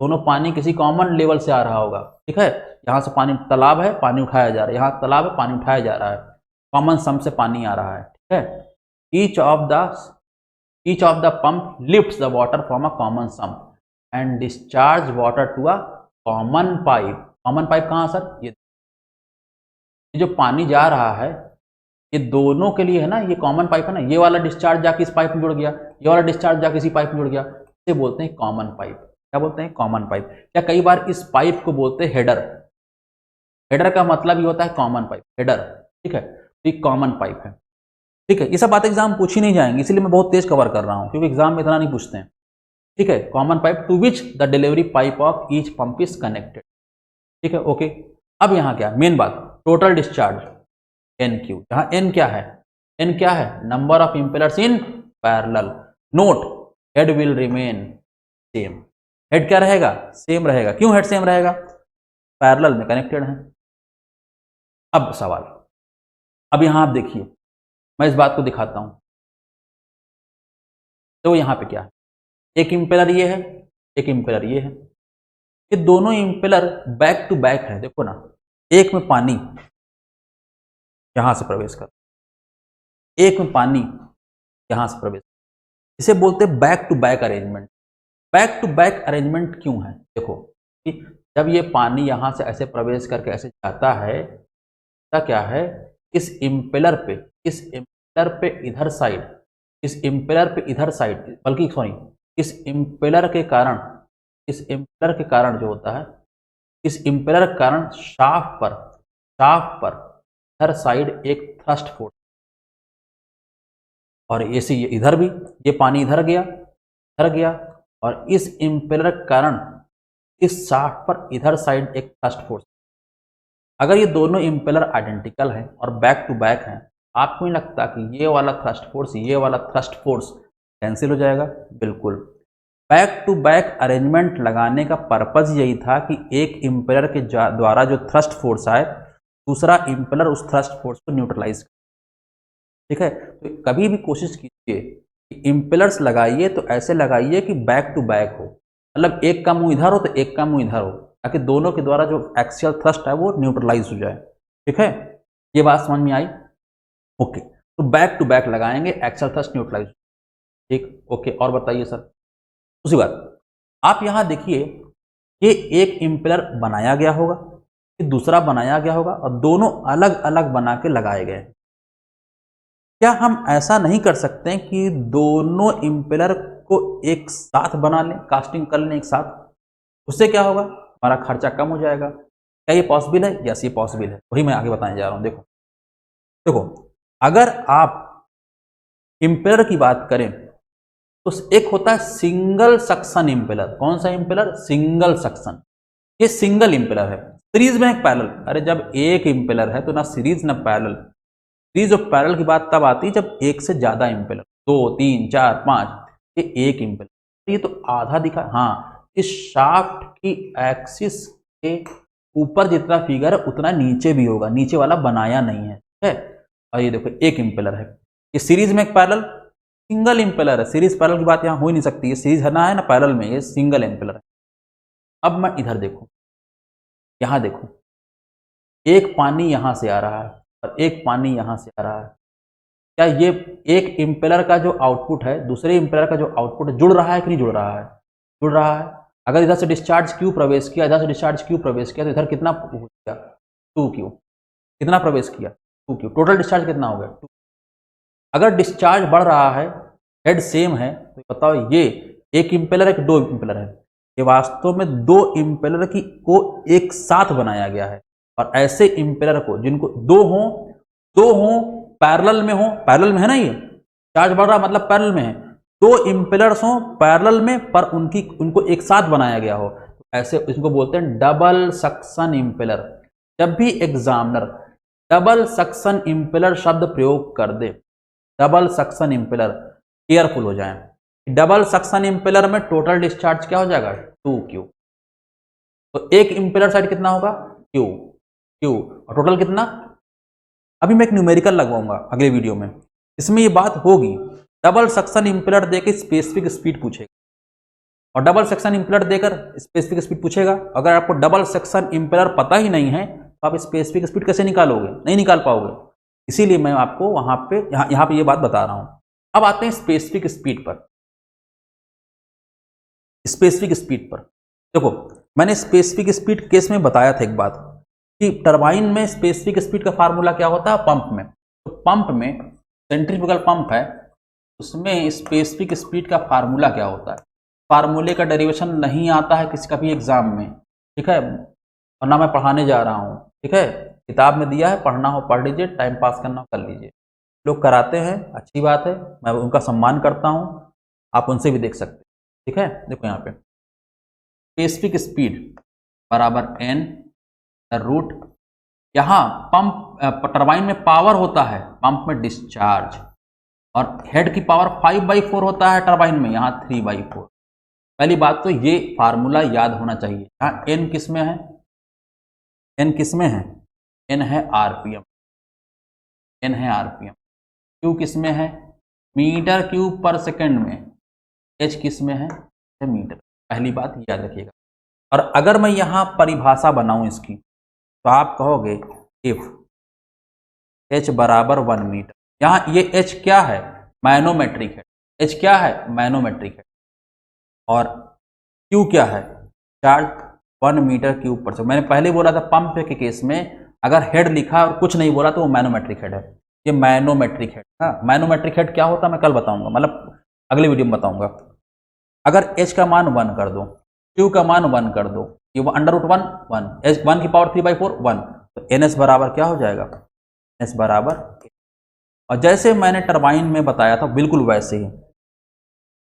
दोनों पानी किसी कॉमन लेवल से आ रहा होगा, ठीक है। यहाँ से पानी तालाब है, पानी उठाया जा रहा है, यहाँ तालाब है, पानी उठाया जा रहा है। कॉमन सम से पानी आ रहा है, ठीक है। Each of the pump lifts the water from a common sump and discharge water to a common pipe. Common pipe कहाँ सर? ये जो पानी जा रहा है ये दोनों के लिए है ना, ये कॉमन पाइप है ना, ये वाला डिस्चार्ज जाके इस पाइप में जुड़ गया, ये वाला डिस्चार्ज जाके इसी पाइप में जुड़ गया, इसे बोलते हैं कॉमन पाइप। क्या बोलते हैं? Common pipe. या कई बार इस पाइप को बोलते हैं हेडर। हेडर का मतलब ये होता है कॉमन पाइप, हेडर, ठीक है। तो ये कॉमन पाइप है, ठीक है। ये सब बातें एग्जाम पूछी नहीं जाएंगी, इसलिए मैं बहुत तेज कवर कर रहा हूँ, क्योंकि एग्जाम में इतना नहीं पूछते हैं, ठीक है। Common pipe to which the delivery pipe of each pump is connected, ठीक है, ओके। अब यहाँ क्या मेन बात, टोटल डिस्चार्ज एन क्यू, जहां एन क्या है? एन क्या है? Number of impellers in parallel. Note, head will remain same. Head क्या रहेगा? सेम रहेगा। क्यों हेड सेम रहेगा? पैरेलल में कनेक्टेड है। अब सवाल, अब यहां आप देखिए, मैं इस बात को दिखाता हूं। तो यहां पे क्या है? एक इंपेलर ये है, एक इंपेलर ये है। ये दोनों इंपेलर बैक टू बैक है। देखो ना, एक में पानी यहां से प्रवेश कर, एक में पानी यहां से प्रवेश, इसे बोलते हैं back to back arrangement. Back to back arrangement क्यों है? देखो कि जब ये पानी यहां से ऐसे प्रवेश करके ऐसे जाता है, क्या है, इस इंपेलर पे इधर साइड, इस इंपेलर पे इधर साइड, बल्कि सॉरी, इस इंपेलर के कारण जो होता है, इस इंपेलर के कारण शाफ्ट पर इधर साइड एक थ्रस्ट फोर्स, और ऐसे इधर भी ये पानी इधर गया, और इस इंपेलर के कारण इस शाफ्ट पर इधर साइड एक थ्रस्ट फोर्स। अगर ये दोनों इंपेलर आइडेंटिकल हैं और बैक टू बैक हैं, आपको नहीं लगता कि ये वाला थ्रस्ट फोर्स कैंसिल हो जाएगा? बिल्कुल। बैक टू बैक अरेंजमेंट लगाने का पर्पज यही था कि एक इंपेलर के द्वारा जो थ्रस्ट फोर्स आए, दूसरा इंपेलर उस थ्रस्ट फोर्स को न्यूट्रलाइज, ठीक है। तो कभी भी कोशिश कीजिए कि इंपेलर्स लगाइए तो ऐसे लगाइए कि बैक टू बैक हो, मतलब एक का मुंह इधर हो तो एक का मुंह इधर हो, ताकि दोनों के द्वारा जो एक्सियल थ्रस्ट है वो न्यूट्रलाइज हो जाए, ठीक है। ये बात समझ में आई? ओके, तो बैक टू बैक लगाएंगे, एक्सियल थ्रस्ट न्यूट्रलाइज, ठीक, ओके। और बताइए सर, उसी बात आप यहां देखिए, ये एक इंपेलर बनाया गया होगा, फिर दूसरा बनाया गया होगा, और दोनों अलग अलग बना के लगाए गए। क्या हम ऐसा नहीं कर सकते कि दोनों इंपेलर को एक साथ बना लें, कास्टिंग कर लें एक साथ? उससे क्या होगा? हमारा खर्चा कम हो जाएगा। क्या ये पॉसिबल है? यस, ये पॉसिबल है, वही मैं आगे बताने जा रहा हूं। देखो, अगर आप इंपेलर की बात करें तो एक होता है सिंगल सक्शन इंपेलर। कौन सा इंपेलर? Single suction. ये सिंगल इंपेलर है। सीरीज में एक पैरेलल, अरे जब एक इंपेलर है तो ना सीरीज ना पैरेलल। सीरीज और पैरेलल की बात तब आती है जब एक से ज्यादा इंपेलर, 2, 3, 4, 5, ये एक इंपेलर। ये तो आधा दिखा, हाँ, इस शाफ्ट की एक्सिस के ऊपर जितना फिगर है उतना नीचे भी होगा, नीचे वाला बनाया नहीं है, ठीक है। और ये देखो एक इंपेलर है, ये सीरीज में एक पैरेलल, सिंगल इंपेलर है। सीरीज पैरेलल की बात यहाँ हो ही नहीं सकती, ये सीरीज है ना पैरेलल में, ये सिंगल इंपेलर है। अब मैं इधर देखो, यहां देखो, एक पानी यहां से आ रहा है और एक पानी यहां से आ रहा है। क्या ये एक इंपेलर का जो आउटपुट है दूसरे इंपेलर का जो आउटपुट है जुड़ रहा है कि नहीं जुड़ रहा है? जुड़ रहा है। अगर इधर से डिस्चार्ज क्यू प्रवेश किया, इधर से डिस्चार्ज क्यू प्रवेश किया, तो इधर कितना हो गया? 2Q। कितना प्रवेश किया? 2Q। टोटल डिस्चार्ज कितना हो गया? 2। अगर डिस्चार्ज बढ़ रहा है, हेड सेम है, तो बताओ ये एक इंपेलर है कि दो इंपेलर है? ये वास्तव में दो इंपेलर को एक साथ बनाया गया है। और ऐसे इंपेलर को जिनको दो हो पैरेलल में हो, पैरेलल में है ना, ये चार्ज बढ़ रहा मतलब पैरेलल में है, दो इंपेलर्स हो पैरेलल में पर उनको एक साथ बनाया गया हो, तो ऐसे इसको बोलते हैं डबल सक्शन इंपेलर। जब भी एग्जामिनर डबल सक्शन इंपेलर शब्द प्रयोग कर दे, डबल सक्शन इंपेलर, केयरफुल हो जाएं। डबल सक्शन इंपेलर में टोटल डिस्चार्ज क्या हो जाएगा? 2Q। तो एक इंपेलर साइड कितना होगा? Q। और टोटल कितना? अभी मैं एक न्यूमेरिकल लगवाऊंगा अगले वीडियो में, इसमें ये बात होगी। डबल सक्शन इंपेलर देकर स्पेसिफिक स्पीड पूछेगा, और डबल सक्शन इंपेलर देकर स्पेसिफिक स्पीड पूछेगा। अगर आपको डबल सक्शन इंपेलर पता ही नहीं है तो आप स्पेसिफिक स्पीड कैसे निकालोगे? नहीं निकाल पाओगे। इसीलिए मैं आपको वहां पे यहाँ पे ये बात बता रहा हूं। अब आते हैं स्पेसिफिक स्पीड पर। स्पेसिफिक स्पीड पर देखो, मैंने स्पेसिफिक स्पीड केस में बताया था एक बात कि टरबाइन में स्पेसिफिक स्पीड का फार्मूला क्या होता है पंप में। तो पंप में सेंट्रीफ्यूगल पंप है, उसमें स्पेसिफिक स्पीड का फार्मूला क्या होता है। फार्मूले का डेरिवेशन नहीं आता है किसी का भी एग्जाम में, ठीक है, और ना मैं पढ़ाने जा रहा हूँ, ठीक है। किताब में दिया है, पढ़ना हो पढ़ लीजिए, टाइम पास करना हो कर लीजिए। लोग कराते हैं, अच्छी बात है, मैं उनका सम्मान करता हूँ, आप उनसे भी देख सकते हैं, ठीक है। देखो यहाँ पे स्पेसिफिक स्पीड बराबर एन रूट, यहाँ पंप टरबाइन में पावर होता है, पंप में डिस्चार्ज, और हेड की पावर 5/4 होता है टरबाइन में, यहाँ 3/4। पहली बात तो ये फार्मूला याद होना चाहिए। यहाँ एन किस में है, एन किस में है, एन है आरपीएम, एन है आरपीएम। क्यू किस में है, मीटर क्यूब पर सेकंड में। एच किस में है, मीटर। पहली बात याद रखिएगा। और अगर मैं यहाँ परिभाषा बनाऊं इसकी, तो आप कहोगे इफ एच बराबर 1 मीटर, यहाँ ये एच क्या है, मैनोमेट्रिक है, एच क्या है, मैनोमेट्रिक है, और क्यू क्या है, चार्ज 1 मीटर क्यूब पर सेकंड। मैंने पहले बोला था पंप के केस में अगर हेड लिखा और कुछ नहीं बोला तो वो मैनोमेट्रिक हेड है, ये मैनोमेट्रिक हेड। हाँ, मैनोमेट्रिक हेड क्या होता है मैं कल बताऊंगा, मतलब अगले वीडियो में बताऊंगा। अगर एच का मान 1 कर दो, क्यू का मान 1 कर दो, ये √1 1, एच 1 की पावर 3/4 1, तो एन एस बराबर क्या हो जाएगा, एस बराबर। और जैसे मैंने टरबाइन में बताया था बिल्कुल वैसे ही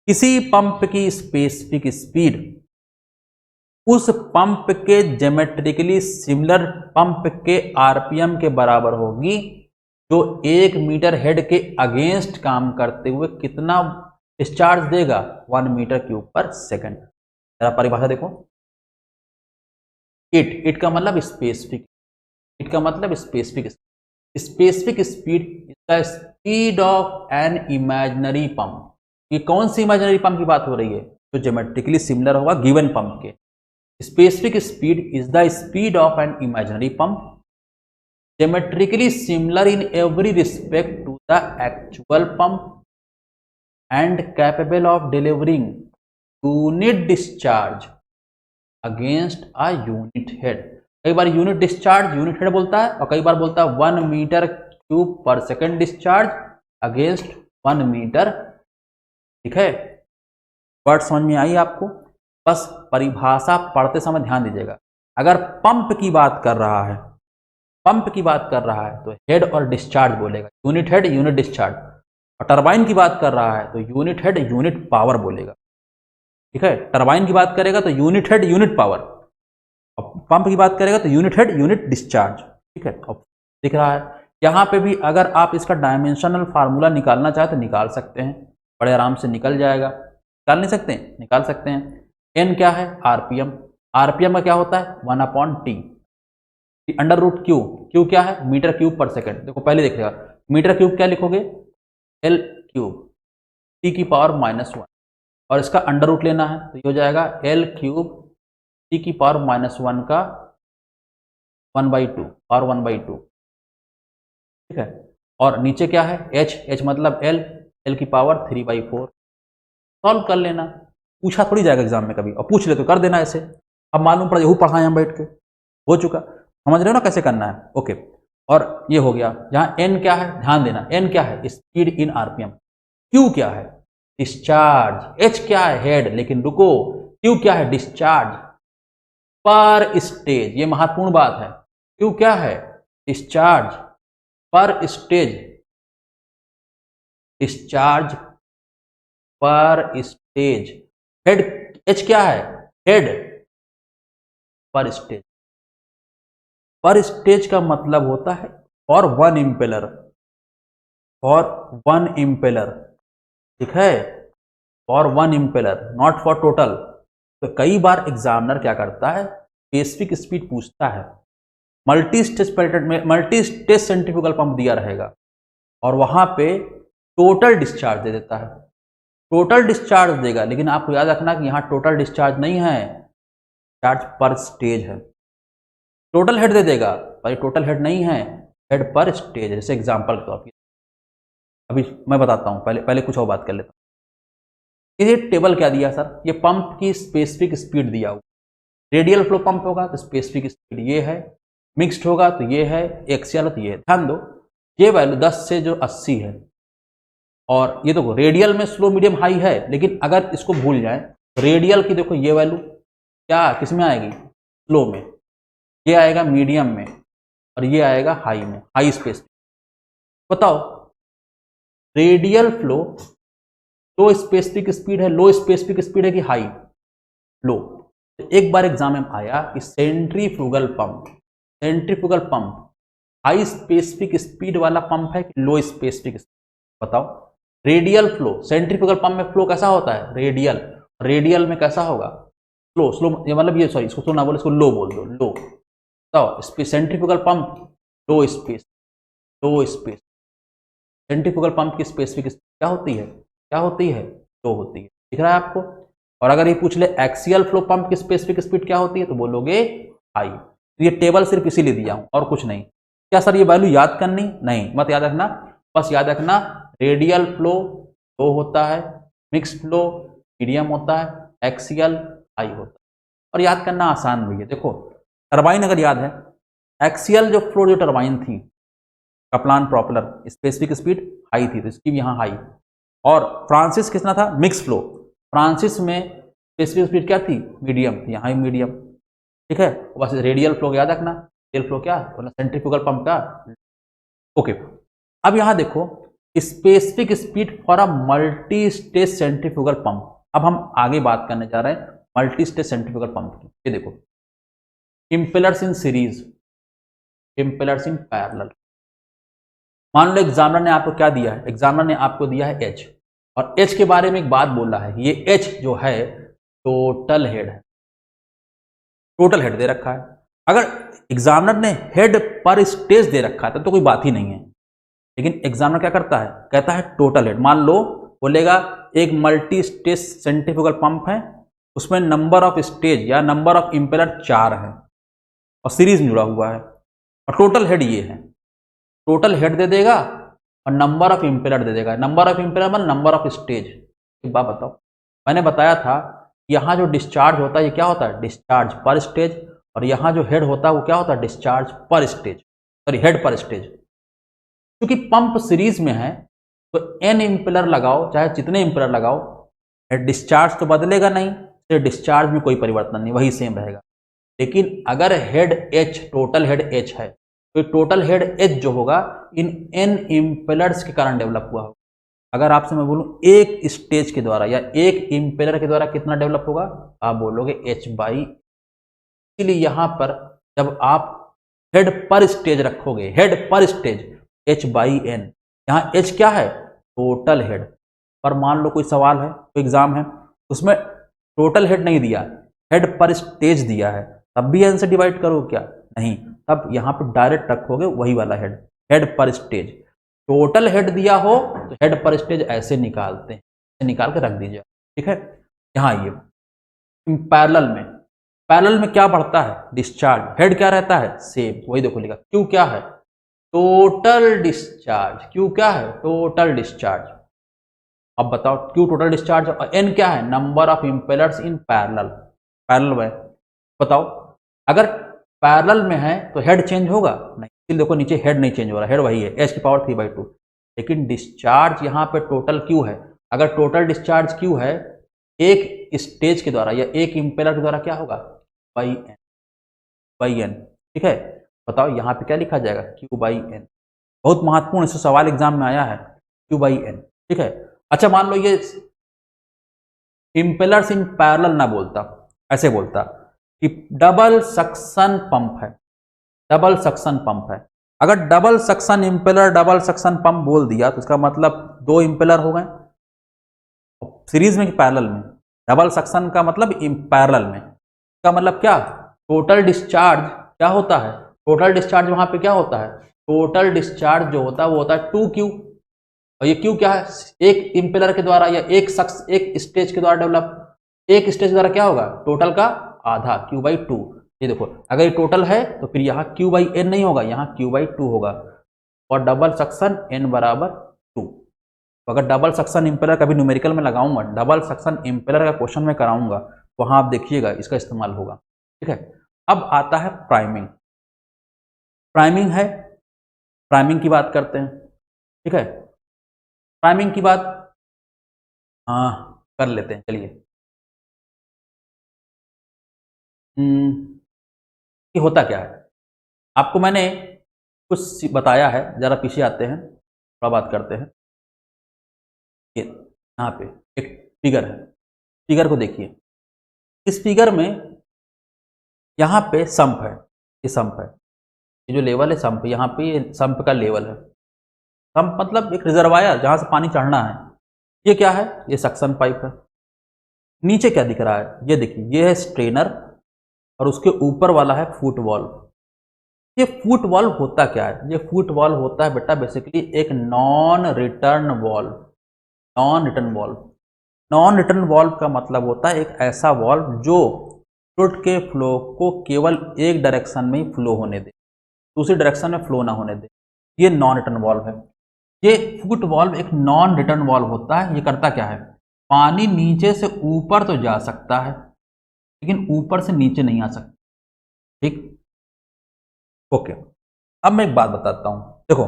किसी पंप की स्पेसिफिक स्पीड उस पंप के ज्योमेट्रिकली सिमिलर पंप के आरपीएम के बराबर होगी जो 1 मीटर हेड के अगेंस्ट काम करते हुए कितना डिस्चार्ज देगा, 1 मीटर क्यूब पर सेकंड। जरा परिभाषा देखो, इट का मतलब स्पेसिफिक, इट का मतलब specific, specific speed is the speed of an imaginary pump. ये कौन सी इमेजिनरी पंप की बात हो रही है, जो ज्योमेट्रिकली सिमिलर होगा गिवन पंप के। Specific speed is the speed of an imaginary pump geometrically similar in every respect to the actual pump and capable of delivering unit discharge against a unit head। कई बार यूनिट डिस्चार्ज यूनिट हेड बोलता है, और कई बार बोलता है 1 मीटर क्यूब पर सेकंड डिस्चार्ज अगेंस्ट 1 मीटर, ठीक है। वर्ड समझ में आई आपको, बस परिभाषा पढ़ते समय ध्यान दीजिएगा। अगर पंप की बात कर रहा है, पंप की बात कर रहा है तो हेड और डिस्चार्ज बोलेगा, यूनिट हेड यूनिट डिस्चार्ज। और टरबाइन की बात कर रहा है तो यूनिट हेड यूनिट पावर बोलेगा, ठीक है। टरबाइन की बात करेगा तो यूनिट हेड यूनिट पावर, और पंप की बात करेगा तो यूनिट हेड यूनिट डिस्चार्ज, ठीक है। अब दिख रहा है यहाँ पे भी, अगर आप इसका डायमेंशनल फार्मूला निकालना चाहे तो निकाल सकते हैं, बड़े आराम से निकल जाएगा। निकाल नहीं सकते, निकाल सकते हैं। एन क्या है, आरपीएम, आरपीएम का क्या होता है 1/T √Q, क्यू क्या है, मीटर क्यूब पर सेकंड। देखो पहले देखिएगा, मीटर क्यूब क्या लिखोगे, L क्यूब T की पावर -1, और इसका अंडर रूट लेना है तो ये हो जाएगा L क्यूब T की पावर -1 का 1/2 और 1/2, ठीक है। और नीचे क्या है H मतलब L की पावर 3/4। सॉल्व कर लेना, पूछा थोड़ी जाएगा एग्जाम में कभी, और पूछ ले तो कर देना ऐसे। अब मालूम पड़ा यहू पढ़ाए हम बैठ के, हो चुका, समझ रहे हो ना कैसे करना है, ओके। और ये हो गया। जहां एन क्या है, ध्यान देना, एन क्या है, स्पीड इन आरपीएम। क्यू क्या है, डिस्चार्ज। एच क्या है, हेड, लेकिन रुको, क्यू क्या है, डिस्चार्ज पर स्टेज। ये महत्वपूर्ण बात है, क्यू क्या है, डिस्चार्ज पर स्टेज, डिस्चार्ज पर स्टेज। हेड, एच क्या है, हेड पर स्टेज। पर स्टेज का मतलब होता है फॉर 1 इम्पेलर, फॉर 1 इम्पेलर, ठीक है, for 1 impeller, not for total. तो कई बार एग्जामिनर क्या करता है, स्पेसिफिक स्पीड पूछता है, मल्टी स्टेज सेंट्रीफ्यूगल पंप दिया रहेगा और वहां पे टोटल डिस्चार्ज दे देता है, टोटल डिस्चार्ज देगा। लेकिन आपको याद रखना कि यहां टोटल डिस्चार्ज नहीं है, चार्ज पर स्टेज है। टोटल हेड दे देगा, भाई टोटल हेड नहीं है, हेड पर स्टेज। जैसे एग्जांपल के तौर पर अभी मैं बताता हूँ, पहले कुछ और बात कर लेता हूँ। ये टेबल क्या दिया सर, ये पंप की स्पेसिफिक स्पीड दिया हुआ। रेडियल फ्लो पंप होगा तो स्पेसिफिक स्पीड ये है, मिक्स्ड होगा तो ये है, एक्सियल तो ये है। ध्यान दो, ये वैल्यू 10 से जो 80 है, और ये देखो रेडियल में स्लो मीडियम हाई है, लेकिन अगर इसको भूल जाए तो रेडियल की देखो ये वैल्यू क्या किस में आएगी, स्लो में, ये आएगा मीडियम में, और ये आएगा हाई में, हाई स्पेस। बताओ रेडियल फ्लो लो स्पेसिफिक स्पीड है, लो स्पेसिफिक स्पीड है कि हाई, लो। एक बार एग्जाम में आया कि centrifugal pump high specific speed वाला पंप है कि लो स्पेसिफिक स्पीड। बताओ रेडियल फ्लो, सेंट्रीफ्यूगल पंप में फ्लो कैसा होता है, रेडियल में कैसा होगा, स्लो, मतलब ये सॉरी इसको स्लो ना बोलो, इसको लो बोल दो, लो। बताओ सेंट्रीफ्यूगल पंप लो स्पेस, सेंट्रीफ्यूगल पंप की स्पेसिफिक क्या होती है, लो होती है। दिख रहा है आपको। और अगर ये पूछ ले एक्सियल फ्लो पंप की स्पेसिफिक स्पीड क्या होती है, तो बोलोगे हाई। तो ये टेबल सिर्फ इसीलिए दिया हूं और कुछ नहीं। क्या सर ये वैल्यू याद करनी, नहीं, मत याद रखना, बस याद रखना रेडियल फ्लो लो होता है, मिक्स्ड फ्लो मीडियम होता है, एक्सियल हाई होता है। और याद करना आसान भी है। देखो टरबाइन अगर याद है, एक्सियल जो फ्लो जो टरबाइन थी Kaplan propeller, specific speed high थी तो इसकी भी यहाँ हाई। और फ्रांसिस कितना था, मिक्स फ्लो, फ्रांसिस में स्पेसिफिक स्पीड क्या थी, मीडियम थी, यहाँ मीडियम। ठीक है, बस रेडियल फ्लो याद रखना, रेडियल फ्लो क्या सेंट्रीफ्यूगल पंप का। ओके, अब यहाँ देखो specific speed for a multi stage centrifugal pump. अब हम आगे बात करने जा रहे हैं मल्टी स्टेज सेंट्रीफ्यूगल पंप की। ये देखो impellers in series, impellers in parallel. मान लो एग्जामिनर ने आपको क्या दिया है, एग्जामिनर ने आपको दिया है एच, और एच के बारे में एक बात बोल रहा है, ये एच जो है टोटल हेड है, टोटल हेड दे रखा है। अगर एग्जामिनर ने हेड पर स्टेज दे रखा है तो कोई बात ही नहीं है, लेकिन एग्जामिनर क्या करता है, कहता है टोटल हेड। मान लो बोलेगा एक मल्टी स्टेज सेंट्रीफ्यूगल पंप है, उसमें नंबर ऑफ स्टेज या नंबर ऑफ इंपेलर 4 है और सीरीज में जुड़ा हुआ है, और टोटल हेड ये है, टोटल हेड दे देगा और नंबर ऑफ इंपेलर दे देगा। नंबर ऑफ इंपेलर मतलब नंबर ऑफ स्टेज। एक बात बताओ, मैंने बताया था यहाँ जो डिस्चार्ज होता है ये क्या होता है, डिस्चार्ज पर स्टेज, और यहाँ जो हेड होता है वो क्या होता है, डिस्चार्ज पर स्टेज, सॉरी हेड पर स्टेज। क्योंकि पंप सीरीज में है तो एन इंपेलर लगाओ, चाहे जितने इंपेलर लगाओ, डिस्चार्ज तो बदलेगा नहीं, तो डिस्चार्ज में कोई परिवर्तन नहीं, वही सेम रहेगा। लेकिन अगर head H, total head H है, तो टोटल हेड एच जो होगा इन एन इंपेलर्स के कारण डेवलप हुआ होगा। अगर आपसे मैं बोलूं एक स्टेज के द्वारा या एक इंपेलर के द्वारा कितना डेवलप होगा, आप बोलोगे एच बाई। इसलिए यहां पर जब आप हेड पर स्टेज रखोगे, हेड पर स्टेज एच बाई एन, यहाँ एच क्या है, टोटल हेड। पर मान लो कोई सवाल है, कोई एग्जाम है, उसमें टोटल हेड नहीं दिया, हेड पर स्टेज दिया है, तब भी एन से डिवाइड करो क्या, नहीं, तब यहां पर डायरेक्ट रखोगे वही वाला हेड, हेड पर स्टेज। टोटल हेड दिया हो तो हेड पर स्टेज ऐसे निकालते हैं, ऐसे निकाल के रख दीजिए। ठीक है, यहाँ ये पैरेलल में क्या बढ़ता है, डिस्चार्ज, हेड क्या रहता है, सेम, वही देखो लिखा। क्यू क्या है, टोटल डिस्चार्ज, क्यू क्या है, टोटल डिस्चार्ज। अब बताओ क्यू टोटल डिस्चार्ज, और एन क्या है, number of impellers in parallel में। बताओ अगर पैरेलल में है तो हेड चेंज होगा नहीं, देखो नीचे हेड नहीं चेंज हो रहा, हेड वही है, एच की पावर 3/2। लेकिन डिस्चार्ज यहाँ पे टोटल क्यू है। अगर टोटल डिस्चार्ज क्यू है, एक स्टेज के द्वारा या एक इंपेलर के द्वारा क्या होगा, बाई एन। ठीक है, बताओ यहाँ पे क्या लिखा जाएगा, क्यू बाई एन। बहुत महत्वपूर्ण, इससे सवाल एग्जाम में आया है, क्यू बाई एन। ठीक है, अच्छा मान लो ये इंपेलर्स इन पैरेलल ना बोलता, ऐसे बोलता कि डबल सक्शन पंप है, डबल सक्शन पंप है। अगर double suction impeller, double suction pump बोल दिया तो इसका मतलब 2 इंपेलर हो गए सीरीज में कि पैरेलल में। डबल सक्शन का मतलब पैरेलल में, इसका मतलब क्या, टोटल डिस्चार्ज क्या होता है, टोटल डिस्चार्ज वहां पे क्या होता है, टोटल डिस्चार्ज जो होता है वो होता है 2Q। और ये Q क्या है, एक इंपेलर के द्वारा या एक स्टेज के द्वारा डेवलप, एक स्टेज के द्वारा क्या होगा, टोटल का आधा, Q/2। ये देखो अगर ये टोटल है तो फिर यहाँ Q/n नहीं होगा, यहाँ Q/2 होगा। और डबल सक्शन n बराबर 2। तो अगर डबल सक्शन इम्पेलर कभी न्यूमेरिकल में लगाऊंगा, डबल सक्शन इम्पेलर का क्वेश्चन में कराऊंगा, वहां आप देखिएगा इसका इस्तेमाल होगा। ठीक है, अब आता है प्राइमिंग। प्राइमिंग है, प्राइमिंग की बात करते हैं। ठीक है, प्राइमिंग की बात कर लेते हैं, चलिए। ये होता क्या है, आपको मैंने कुछ बताया है, जरा पीछे आते हैं, थोड़ा बात करते हैं। ये यहाँ पे एक फिगर है, फिगर को देखिए। इस फिगर में यहाँ पे संप है, ये संप है, ये जो लेवल है संप, यहाँ पे ये संप का लेवल है। संप मतलब एक रिजर्वायर जहाँ से पानी चढ़ना है। ये क्या है, ये सक्शन पाइप है। नीचे क्या दिख रहा है, ये देखिए, ये है स्ट्रेनर और उसके ऊपर वाला है फुट वॉल्व। ये फुट वॉल्व होता क्या है, ये फुट वॉल्व होता है बेटा बेसिकली एक non return valve. Non return valve, non return valve का मतलब होता है एक ऐसा वॉल्व जो फ्लूइड के फ्लो को केवल एक डायरेक्शन में ही फ्लो होने दे, दूसरी डायरेक्शन में फ्लो ना होने दे। ये नॉन रिटर्न वॉल्व है। ये फुट वॉल्व एक नॉन रिटर्न वॉल्व होता है। ये करता क्या है, पानी नीचे से ऊपर तो जा सकता है लेकिन ऊपर से नीचे नहीं आ सकता। ठीक, ओके। अब मैं एक बात बताता हूं, देखो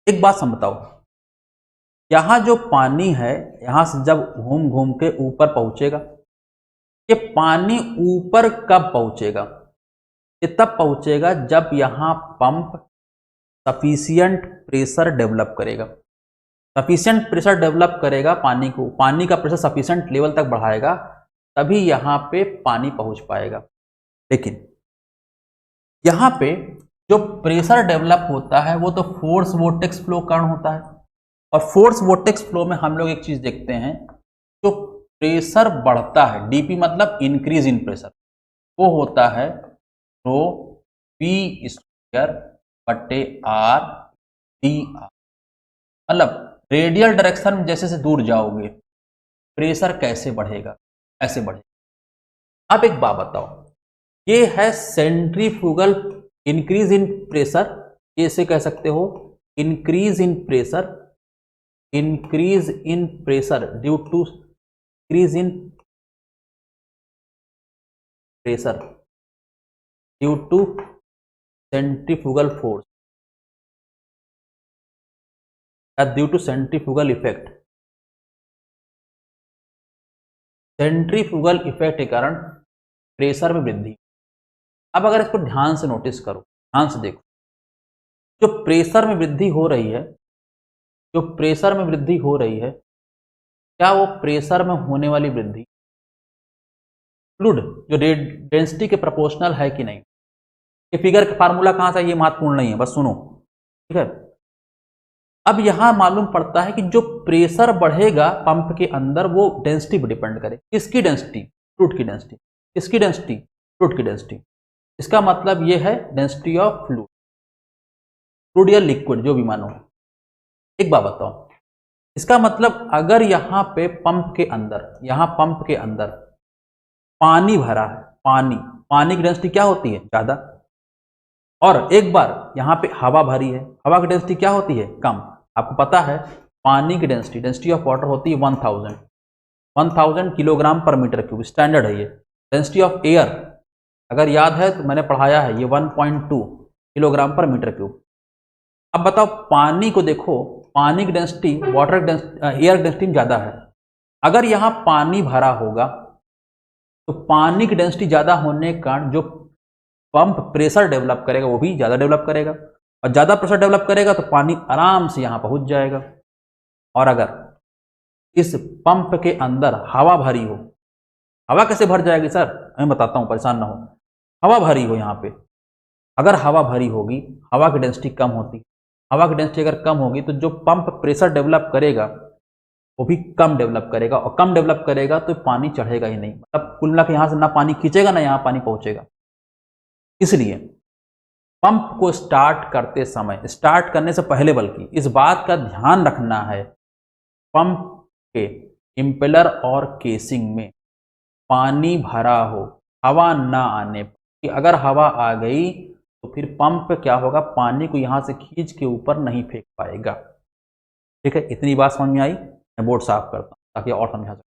एक बात समझाओ, यहां जो पानी है यहां से जब घूम घूम के ऊपर पहुंचेगा, ये पानी ऊपर कब पहुंचेगा, ये तब पहुंचेगा जब यहां पंप सफिशियंट प्रेशर डेवलप करेगा। सफिशियंट प्रेशर डेवलप करेगा, पानी को, पानी का प्रेशर सफिशियंट लेवल तक बढ़ाएगा, तभी यहां पे पानी पहुंच पाएगा। लेकिन यहां पे जो प्रेशर डेवलप होता है वो तो फोर्स वोर्टेक्स फ्लो कारण होता है। और फोर्स वोर्टेक्स फ्लो में हम लोग एक चीज देखते हैं, जो प्रेशर बढ़ता है, डीपी मतलब इंक्रीज इन प्रेशर, वो होता है रो पी स्क्वायर बटे आर डी आर। मतलब रेडियल डायरेक्शन में जैसे से दूर जाओगे प्रेशर कैसे बढ़ेगा, ऐसे बढ़ेगा। अब एक बात बताओ, ये है सेंट्रीफ्यूगल इंक्रीज इन प्रेशर, कैसे कह सकते हो, increase in pressure, increase in pressure due to increase in pressure due to centrifugal force या due to centrifugal effect. Centrifugal effect के कारण प्रेशर में वृद्धि। अब अगर इसको ध्यान से नोटिस करो, ध्यान से देखो, जो प्रेशर में वृद्धि हो रही है, जो प्रेशर में वृद्धि हो रही है, क्या वो प्रेशर में होने वाली वृद्धि फ्लूइड जो डेंसिटी के प्रोपोर्शनल है कि नहीं। ये फिगर का फार्मूला कहां से, ये महत्वपूर्ण नहीं है, बस सुनो। ठीक है, अब यहां मालूम पड़ता है कि जो प्रेशर बढ़ेगा पंप के अंदर वो डेंसिटी पर डिपेंड करे। किसकी डेंसिटी, फ्लूइड की डेंसिटी। किसकी डेंसिटी, फ्लूइड की डेंसिटी। इसका मतलब ये है डेंसिटी ऑफ फ्लूइड, फ्लूइड या लिक्विड जो भी मानो। एक बात बताओ, इसका मतलब अगर यहां पे पंप के अंदर, यहां पंप के अंदर पानी भरा है, पानी, पानी की डेंसिटी क्या होती है, ज्यादा। और एक बार यहां पे हवा भरी है, हवा की डेंसिटी क्या होती है, कम। आपको पता है पानी की डेंसिटी, डेंसिटी ऑफ वाटर होती है 1000 किलोग्राम पर मीटर क्यूब, स्टैंडर्ड है ये। डेंसिटी ऑफ एयर अगर याद है तो मैंने पढ़ाया है, ये 1.2 किलोग्राम पर मीटर क्यूब। अब बताओ पानी को देखो, पानी की डेंसिटी वाटर एयर की डेंसिटी ज्यादा है। अगर यहां पानी भरा होगा तो पानी की डेंसिटी ज्यादा होने के कारण जो पंप प्रेशर डेवलप करेगा वो भी ज्यादा डेवलप करेगा, और ज्यादा प्रेशर डेवलप करेगा तो पानी आराम से यहां पहुंच जाएगा। और अगर इस पंप के अंदर हवा भरी हो, हवा कैसे भर जाएगी सर, मैं बताता हूं, परेशान ना हो। हवा भरी हो यहां पे, अगर हवा भरी होगी, हवा की डेंसिटी कम होती, हवा की डेंसिटी अगर कम होगी तो जो पंप प्रेशर डेवलप करेगा वो भी कम डेवलप करेगा, और कम डेवलप करेगा तो पानी चढ़ेगा ही नहीं। मतलब कुल मिला के यहां से ना पानी खींचेगा ना यहां पानी पहुंचेगा। इसलिए पंप को स्टार्ट करते समय, स्टार्ट करने से पहले बल्कि इस बात का ध्यान रखना है, पंप के इम्पेलर और केसिंग में पानी भरा हो, हवा ना आने, कि अगर हवा आ गई तो फिर पंप क्या होगा, पानी को यहाँ से खींच के ऊपर नहीं फेंक पाएगा। ठीक है, इतनी बात समझ में आई। मैं बोर्ड साफ करता हूँ ताकि और समझा सके।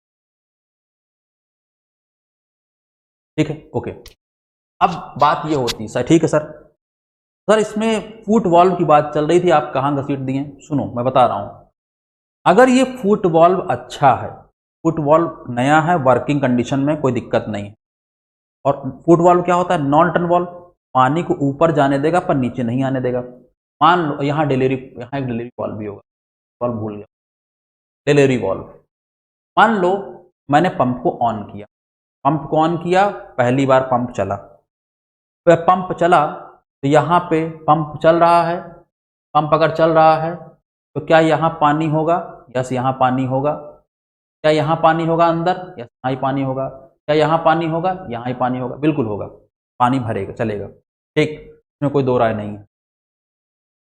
ठीक है, ओके। अब बात ये होती है सर, ठीक है सर इसमें फुट वॉल्व की बात चल रही थी, आप कहाँ घसीट दिए? सुनो मैं बता रहा हूँ। अगर ये फुट वॉल्व अच्छा है, फुट वॉल्व नया है, वर्किंग कंडीशन में, कोई दिक्कत नहीं है। और फुट वॉल्व क्या होता है? नॉन टर्न वॉल्व, पानी को ऊपर जाने देगा पर नीचे नहीं आने देगा। मान लो यहाँ एक डिलीवरी वॉल्व भी होगा, वॉल्व भूल गया, डिलीवरी वॉल्व। मान लो मैंने पंप को ऑन किया, पंप को ऑन किया, पहली बार पंप चला, पंप चला तो यहाँ पे पंप चल रहा है। पंप अगर चल रहा है तो क्या यहाँ पानी होगा? यस, यहाँ पानी होगा। क्या यहाँ पानी होगा अंदर? यस, यहाँ ही पानी होगा। क्या यहाँ पानी होगा? यहाँ ही पानी होगा, बिल्कुल होगा, पानी भरेगा, चलेगा। ठीक, इसमें कोई दो राय नहीं है।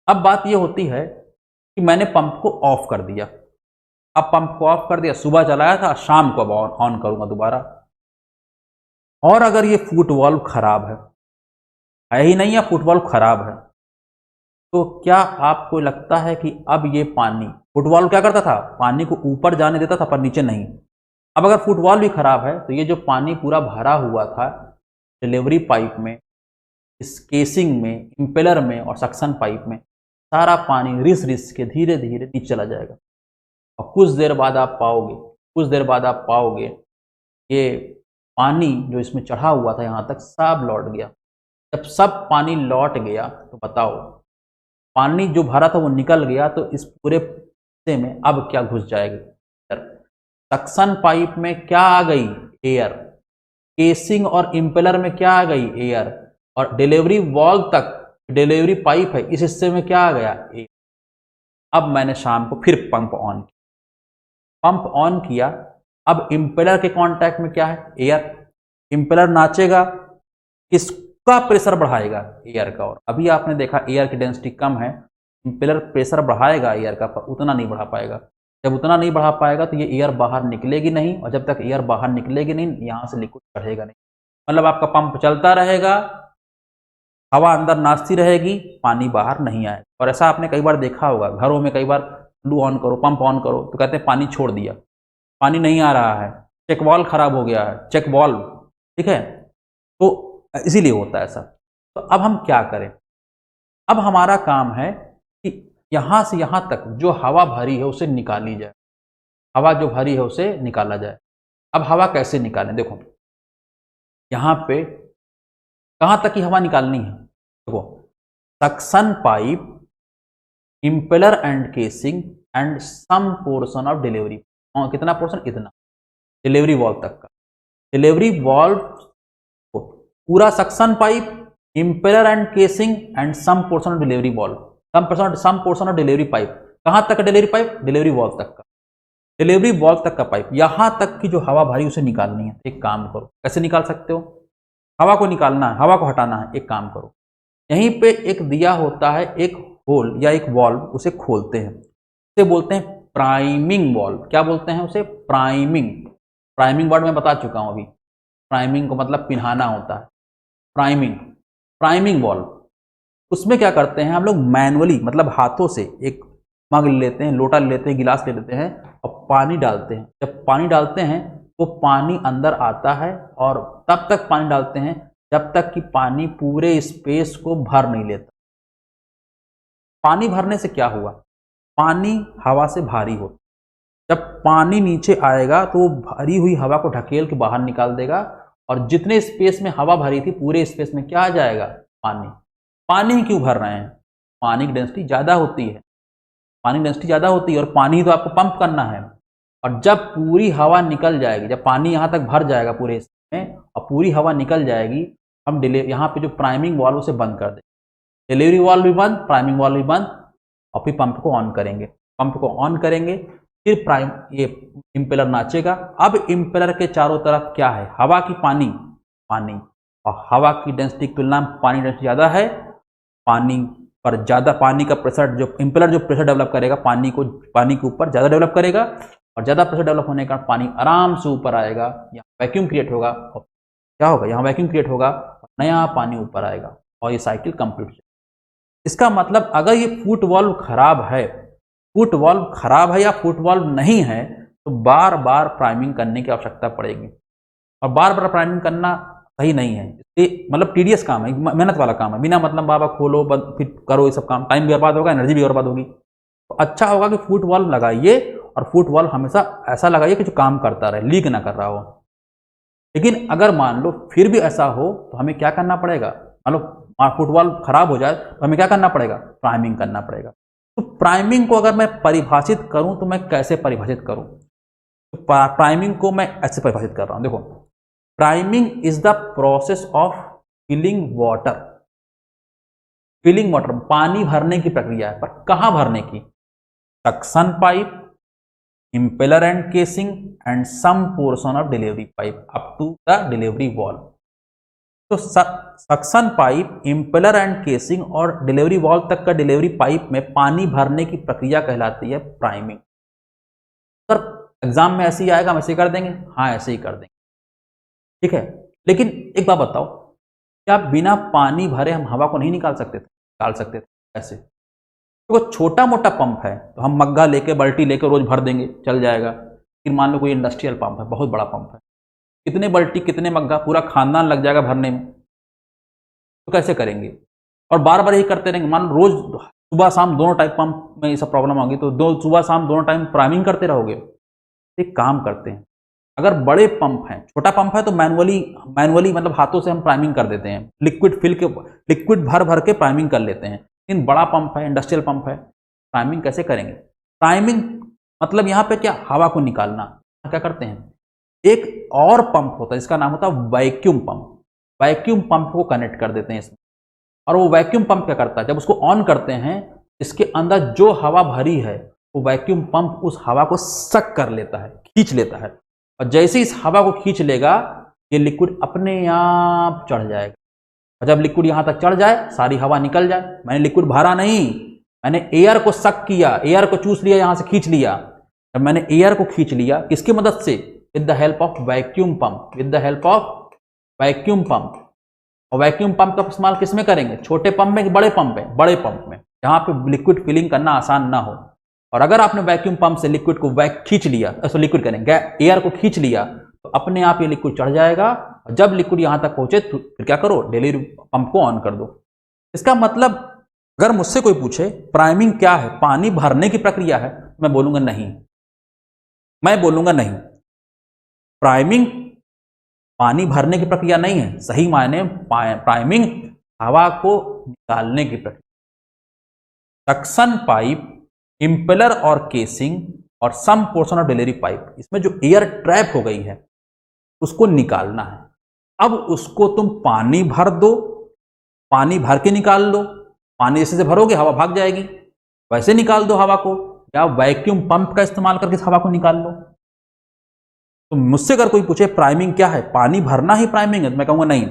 अब बात ये होती है कि मैंने पंप को ऑफ कर दिया। अब पंप को ऑफ कर दिया, सुबह चलाया था, शाम को अब ऑन करूंगा दोबारा। और अगर ये फुट वॉल्व खराब है ही नहीं, या फुट वॉल्व खराब है, तो क्या आपको लगता है कि अब ये पानी, फुट वॉल्व क्या करता था? पानी को ऊपर जाने देता था पर नीचे नहीं। अब अगर फुट वॉल्व भी खराब है तो ये जो पानी पूरा भरा हुआ था डिलीवरी पाइप में, इस केसिंग में, इंपेलर में और सक्शन पाइप में, सारा पानी रिस के धीरे धीरे नीचे चला जाएगा। और कुछ देर बाद आप पाओगे ये पानी जो इसमें चढ़ा हुआ था यहाँ तक सब लौट गया। जब सब पानी लौट गया तो बताओ, पानी जो भरा था वो निकल गया, तो इस पूरे हिस्से में अब क्या घुस जाएगी? सक्शन पाइप में क्या आ गई? एयर। केसिंग और इंपेलर में क्या आ गई? एयर। और डिलीवरी वॉल्व तक, डिलीवरी पाइप है, इस हिस्से में क्या आ गया? एयर। अब मैंने शाम को फिर पंप ऑन किया। अब इंपेलर के कांटेक्ट में क्या है? एयर। इंपेलर नाचेगा, किसका प्रेशर बढ़ाएगा? एयर का। और अभी आपने देखा एयर की डेंसिटी कम है, इंपेलर प्रेशर बढ़ाएगा एयर का, पर उतना नहीं बढ़ा पाएगा। जब उतना नहीं बढ़ा पाएगा तो ये एयर बाहर निकलेगी नहीं, और जब तक एयर बाहर निकलेगी नहीं, यहाँ से लिक्विड चढ़ेगा नहीं। मतलब आपका पंप चलता रहेगा, हवा अंदर नाचती रहेगी, पानी बाहर नहीं आएगा। और ऐसा आपने कई बार देखा होगा घरों में, कई बार टूलू ऑन करो, पंप ऑन करो तो कहते हैं पानी छोड़ दिया, पानी नहीं आ रहा है, चेक वाल्व खराब हो गया है, चेक वाल्व। ठीक है, तो इसीलिए होता है ऐसा। तो अब हम क्या करें? अब हमारा काम है कि यहां से यहां तक जो हवा भरी है उसे निकाली जाए, हवा जो भरी है उसे निकाला जाए। अब हवा कैसे निकालें? देखो यहां पे कहां तक की हवा निकालनी है? देखो, suction pipe, impeller and casing and some portion of delivery. कितना पोर्शन? इतना, डिलीवरी वॉल्व तक का। डिलीवरी वॉल्व पूरा suction pipe, impeller and casing and some portion of delivery valve, some portion of delivery pipe. कहां तक का डिलीवरी पाइप? डिलीवरी वॉल्व तक का, डिलीवरी वॉल्व तक का पाइप। यहां तक की जो हवा भरी उसे निकालनी है। एक काम करो, कैसे निकाल सकते हो? हवा को निकालना है, हवा को हटाना है। एक काम करो, यहीं पे एक दिया होता है, एक होल या एक वॉल्व, उसे खोलते हैं, उसे बोलते हैं प्राइमिंग वॉल्व। क्या बोलते हैं उसे? प्राइमिंग। प्राइमिंग वर्ड मैं बता चुका हूं अभी। प्राइमिंग को मतलब पिन्हाना होता है, प्राइमिंग वॉल्व। उसमें क्या करते हैं हम लोग? मैनुअली, मतलब हाथों से एक मग ले लेते हैं, लोटा ले लेते हैं, गिलास ले लेते हैं और पानी डालते हैं। जब पानी डालते हैं वो पानी अंदर आता है, और तब तक पानी डालते हैं जब तक कि पानी पूरे स्पेस को भर नहीं लेता। पानी भरने से क्या हुआ? पानी हवा से भारी होता, जब पानी नीचे आएगा तो वो भरी हुई हवा को ढकेल के बाहर निकाल देगा, और जितने स्पेस में हवा भरी थी पूरे स्पेस में क्या आ जाएगा? पानी। पानी क्यों भर रहे हैं? पानी की डेंसिटी ज़्यादा होती है, पानी की डेंसिटी ज़्यादा होती है, और पानी तो आपको पंप करना है। और जब पूरी हवा निकल जाएगी, जब पानी यहाँ तक भर जाएगा पूरे में और पूरी हवा निकल जाएगी, हम यहाँ पे जो प्राइमिंग वाल्व उसे बंद कर देंगे। डिलीवरी वाल्व भी बंद, प्राइमिंग वाल्व भी बंद, और फिर पंप को ऑन करेंगे। पंप को ऑन करेंगे, फिर ये इंपेलर नाचेगा। अब इंपेलर के चारों तरफ क्या है? हवा की पानी, पानी। और हवा की डेंसिटी की तुलना में पानी डेंसिटी ज़्यादा है, पानी पर ज़्यादा, पानी का प्रेशर, जो इंपेलर जो प्रेशर डेवलप करेगा पानी के ऊपर ज़्यादा डेवलप करेगा, और ज़्यादा प्रेशर डेवलप होने का पानी आराम से ऊपर आएगा, यहाँ वैक्यूम क्रिएट होगा। और क्या होगा? यहाँ वैक्यूम क्रिएट होगा, नया पानी ऊपर आएगा, और ये साइकिल कंप्लीट। इसका मतलब अगर ये फुट वाल्व खराब है, फुट वाल्व खराब है या फुट वाल्व नहीं है, तो बार बार प्राइमिंग करने की आवश्यकता पड़ेगी। और बार बार प्राइमिंग करना सही नहीं है, ये मतलब टीडियस काम है, मेहनत वाला काम है, बिना मतलब बाबा खोलो फिर करो, ये सब काम, टाइम भी बर्बाद होगा, एनर्जी भी बर्बाद होगी। तो अच्छा होगा कि फुट वाल्व लगाइए, और फुट वाल्व हमेशा ऐसा लगाइए कि जो काम करता रहे, लीक ना कर रहा हो। लेकिन अगर मान लो फिर भी ऐसा हो तो हमें क्या करना पड़ेगा, मान लो फुट वाल्व खराब हो जाए तो हमें क्या करना पड़ेगा, प्राइमिंग करना पड़ेगा। तो प्राइमिंग को अगर मैं परिभाषित करूं तो मैं कैसे परिभाषित करूं, तो प्राइमिंग को मैं ऐसे परिभाषित कर रहा हूं, देखो, priming is the process of filling water. Filling water पानी भरने की प्रक्रिया है, पर कहां भरने की, suction pipe, impeller and casing and some portion of delivery pipe up to the delivery valve. तो suction pipe, impeller and casing और डिलीवरी वॉल्व तक का डिलीवरी पाइप में पानी भरने की प्रक्रिया कहलाती है प्राइमिंग। सर एग्जाम में ऐसे ही आएगा, हम ऐसे ही कर देंगे, हाँ ऐसे ही कर देंगे, ठीक है। लेकिन एक बात बताओ, क्या बिना पानी भरे हम हवा को नहीं निकाल सकते थे, निकाल सकते थे ऐसे। तो छोटा मोटा पंप है तो हम मग्गा लेके बाल्टी लेके रोज भर देंगे, चल जाएगा। फिर मान लो कोई इंडस्ट्रियल पंप है, बहुत बड़ा पंप है, कितने बाल्टी कितने मग्गा, पूरा खानदान लग जाएगा भरने में, तो कैसे करेंगे। और बार बार यही करते रहेंगे, मान लो रोज सुबह शाम दोनों टाइम पंप में ये सब प्रॉब्लम होगी, तो दो सुबह शाम दोनों टाइम प्राइमिंग करते रहोगे। एक काम करते हैं, अगर बड़े पंप हैं, छोटा पंप है तो मैनुअली मतलब हाथों से हम प्राइमिंग कर देते हैं, लिक्विड भर भर के प्राइमिंग कर लेते हैं। लेकिन बड़ा पंप है, इंडस्ट्रियल पंप है, प्राइमिंग कैसे करेंगे। प्राइमिंग मतलब यहाँ पे क्या, हवा को निकालना। क्या करते हैं, एक और पंप होता है जिसका नाम होता है वैक्यूम पंप, वैक्यूम पंप को कनेक्ट कर देते हैं इसमें। और वो वैक्यूम पंप क्या करता है, जब उसको ऑन करते हैं, इसके अंदर जो हवा भरी है वो वैक्यूम पंप उस हवा को सक कर लेता है, खींच लेता है। और जैसे इस हवा को खींच लेगा, ये लिक्विड अपने आप चढ़ जाएगा। और जब लिक्विड यहां तक चढ़ जाए, सारी हवा निकल जाए, मैंने लिक्विड भरा नहीं, मैंने एयर को सक किया, एयर को चूस लिया, यहां से खींच लिया। जब मैंने एयर को खींच लिया, किसकी मदद से, with the help of vacuum pump, with the help of vacuum pump. और वैक्यूम पंप का इस्तेमाल किस में करेंगे, छोटे पंप में कि बड़े पंप में, बड़े पंप में, जहां पे लिक्विड फिलिंग करना आसान ना हो। और अगर आपने वैक्यूम पंप से लिक्विड को खींच लिया, लिक्विड करेंगे एयर को खींच लिया, तो अपने आप ये लिक्विड चढ़ जाएगा। और जब लिक्विड यहां तक पहुंचे तो फिर क्या करो, डिलीवरी पंप को ऑन कर दो। इसका मतलब अगर मुझसे कोई पूछे प्राइमिंग क्या है, पानी भरने की प्रक्रिया है, मैं बोलूंगा नहीं, मैं बोलूंगा नहीं, प्राइमिंग पानी भरने की प्रक्रिया नहीं है। सही मायने प्राइमिंग हवा को निकालने की प्रक्रिया। सक्शन पाइप, इम्पेलर और केसिंग और some portion of delivery pipe, इसमें जो एयर ट्रैप हो गई है उसको निकालना है। अब उसको तुम पानी भर दो, पानी भर के निकाल लो, पानी जैसे से भरोगे हवा भाग जाएगी, वैसे निकाल दो हवा को, या वैक्यूम पंप का इस्तेमाल करके हवा को निकाल लो। तो मुझसे अगर कोई पूछे प्राइमिंग क्या है, पानी भरना ही प्राइमिंग है, तो मैं कहूंगा नहीं,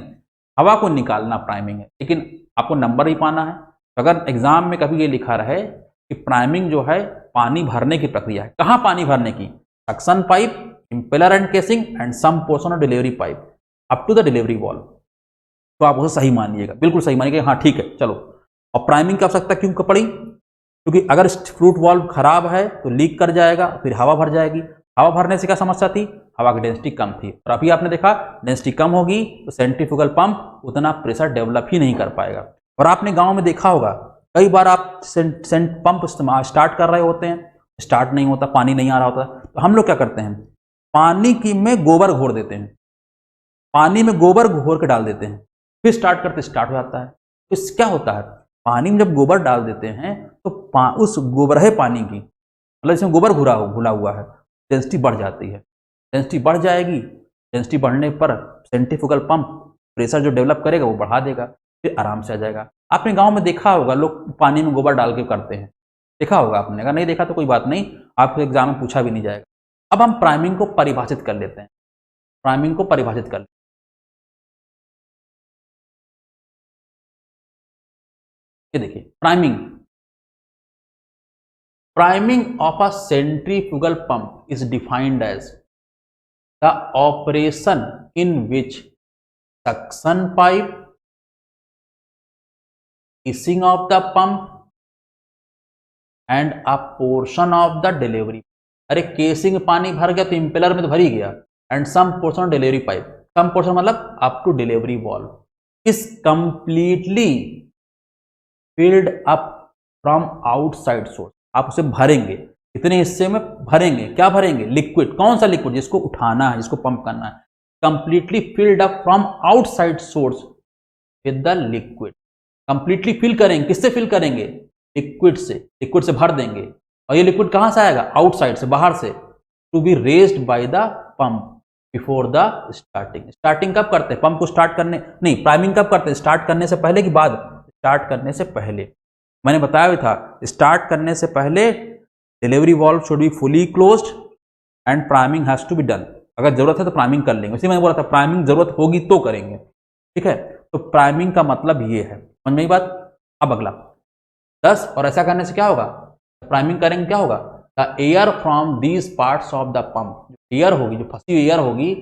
हवा को निकालना प्राइमिंग है। लेकिन आपको नंबर ही पाना है। अगर एग्जाम में कभी ये लिखा रहे कि प्राइमिंग जो है पानी भरने की प्रक्रिया है, कहां पानी भरने की, suction pipe, impeller and casing and some portion of delivery pipe up to the delivery valve, तो आप उसे सही मानिएगा, बिल्कुल सही मानिएगा, हाँ ठीक है चलो। और प्राइमिंग की आवश्यकता क्यों पड़ी, क्योंकि अगर फ्लूट वाल्व खराब है तो लीक कर जाएगा, फिर हवा भर जाएगी। हवा भरने से क्या समस्या थी, हवा की डेंसिटी कम थी, और अभी आपने देखा डेंसिटी कम होगी तो सेंट्रीफ्यूगल पंप उतना प्रेशर डेवलप ही नहीं कर पाएगा। और आपने गांव में देखा होगा, कई बार आप पंप स्टार्ट कर रहे होते हैं, स्टार्ट नहीं होता, पानी नहीं आ रहा होता, तो हम लोग क्या करते हैं, पानी की में गोबर घोर देते हैं, पानी में गोबर घोर के डाल देते हैं, फिर स्टार्ट करते स्टार्ट हो जाता है। तो इससे क्या होता है, पानी में जब गोबर डाल देते हैं तो उस गोबरहे पानी की, मतलब इसमें गोबर घुला हुआ है, डेंसिटी बढ़ जाती है, डेंसिटी बढ़ जाएगी, डेंसिटी बढ़ने पर सेंट्रीफ्यूगल पंप प्रेशर जो डेवलप करेगा वो बढ़ा देगा, फिर आराम से आ जाएगा। आपने गांव में देखा होगा लोग पानी में गोबर डाल के करते हैं, देखा होगा आपने, अगर नहीं देखा तो कोई बात नहीं, आपको एग्जाम में पूछा भी नहीं जाएगा। अब हम प्राइमिंग को परिभाषित कर लेते हैं, प्राइमिंग को परिभाषित कर लेते हैं। ये देखिए priming of a centrifugal pump is defined as the operation in which suction pipe, casing of the pump and a portion of the delivery. अरे केसिंग पानी भर गया तो इंपेलर में तो भर ही गया, and some portion delivery pipe, some portion मतलब up to delivery valve is completely filled up from outside source. आप उसे भरेंगे, इतने हिस्से में भरेंगे, क्या भरेंगे? लिक्विड। कौन सा लिक्विड? जिसको उठाना है, जिसको पंप करना है। Completely filled up from outside source with the liquid. Completely fill करेंगे, किससे फिल करेंगे? लिक्विड से, लिक्विड से भर देंगे। और ये लिक्विड कहां से आएगा? आउटसाइड से, बाहर से। To be raised by the pump before the starting. Starting कब करते हैं? पंप को स्टार्ट करने, नहीं, प्राइमिंग कब करते हैं? स्टार्ट करने से पहले कि बाद? स्टार्ट करने से पहले। मैंने बताया भी था, स्टार्ट करने से पहले delivery valve should be fully closed and priming has to be done. अगर जरूरत है तो प्राइमिंग कर लेंगे, इसी मैंने बोला था प्राइमिंग जरूरत होगी तो करेंगे, ठीक है। तो प्राइमिंग का मतलब ये है, समझ में बात। अब अगला 10, और ऐसा करने से क्या होगा? प्राइमिंग करेंगे, क्या होगा? The air from these parts of the pump, air होगी, जो फंसी हुई एयर होगी,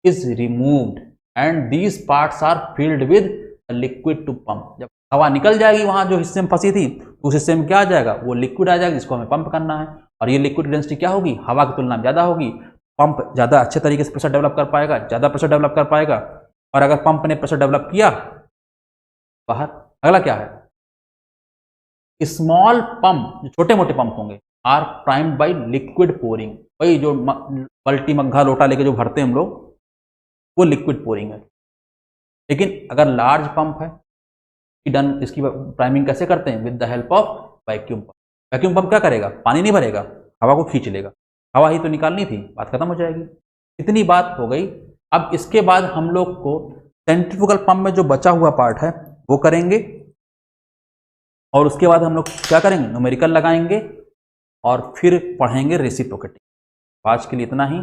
is removed and these parts are filled with liquid to pump. जब हवा निकल जाएगी वहां जो हिस्से में फंसी थी, तो उस हिस्से में क्या आ जाएगा? वो लिक्विड आ जाएगा, जिसको हमें पंप करना है। और ये लिक्विड डेंसिटी क्या होगी? हवा की तुलना में ज्यादा होगी। पंप ज्यादा अच्छे तरीके से प्रेशर डेवलप कर पाएगा, ज्यादा प्रेशर डेवलप कर पाएगा। और अगर पंप ने प्रेशर डेवलप किया बाहर। अगला क्या है? स्मॉल पंप, जो छोटे मोटे पंप होंगे, are primed by liquid pouring. वही जो पल्टी मग्घा लोटा लेके जो भरते हैं हम लोग, वो लिक्विड पोरिंग है। लेकिन अगर लार्ज पंप है, डन, इसकी प्राइमिंग कैसे करते हैं? With the help of vacuum pump. Vacuum pump क्या करेगा? पानी नहीं भरेगा, हवा को खींच लेगा। हवा ही तो निकालनी थी, बात खत्म हो जाएगी। इतनी बात हो गई। अब इसके बाद हम लोग को सेंट्रीफ्यूगल पंप में जो बचा हुआ पार्ट है वो करेंगे, और उसके बाद हम लोग क्या करेंगे? न्यूमेरिकल लगाएंगे और फिर पढ़ेंगे रेसिप्रोकेटिंग। आज के लिए इतना ही।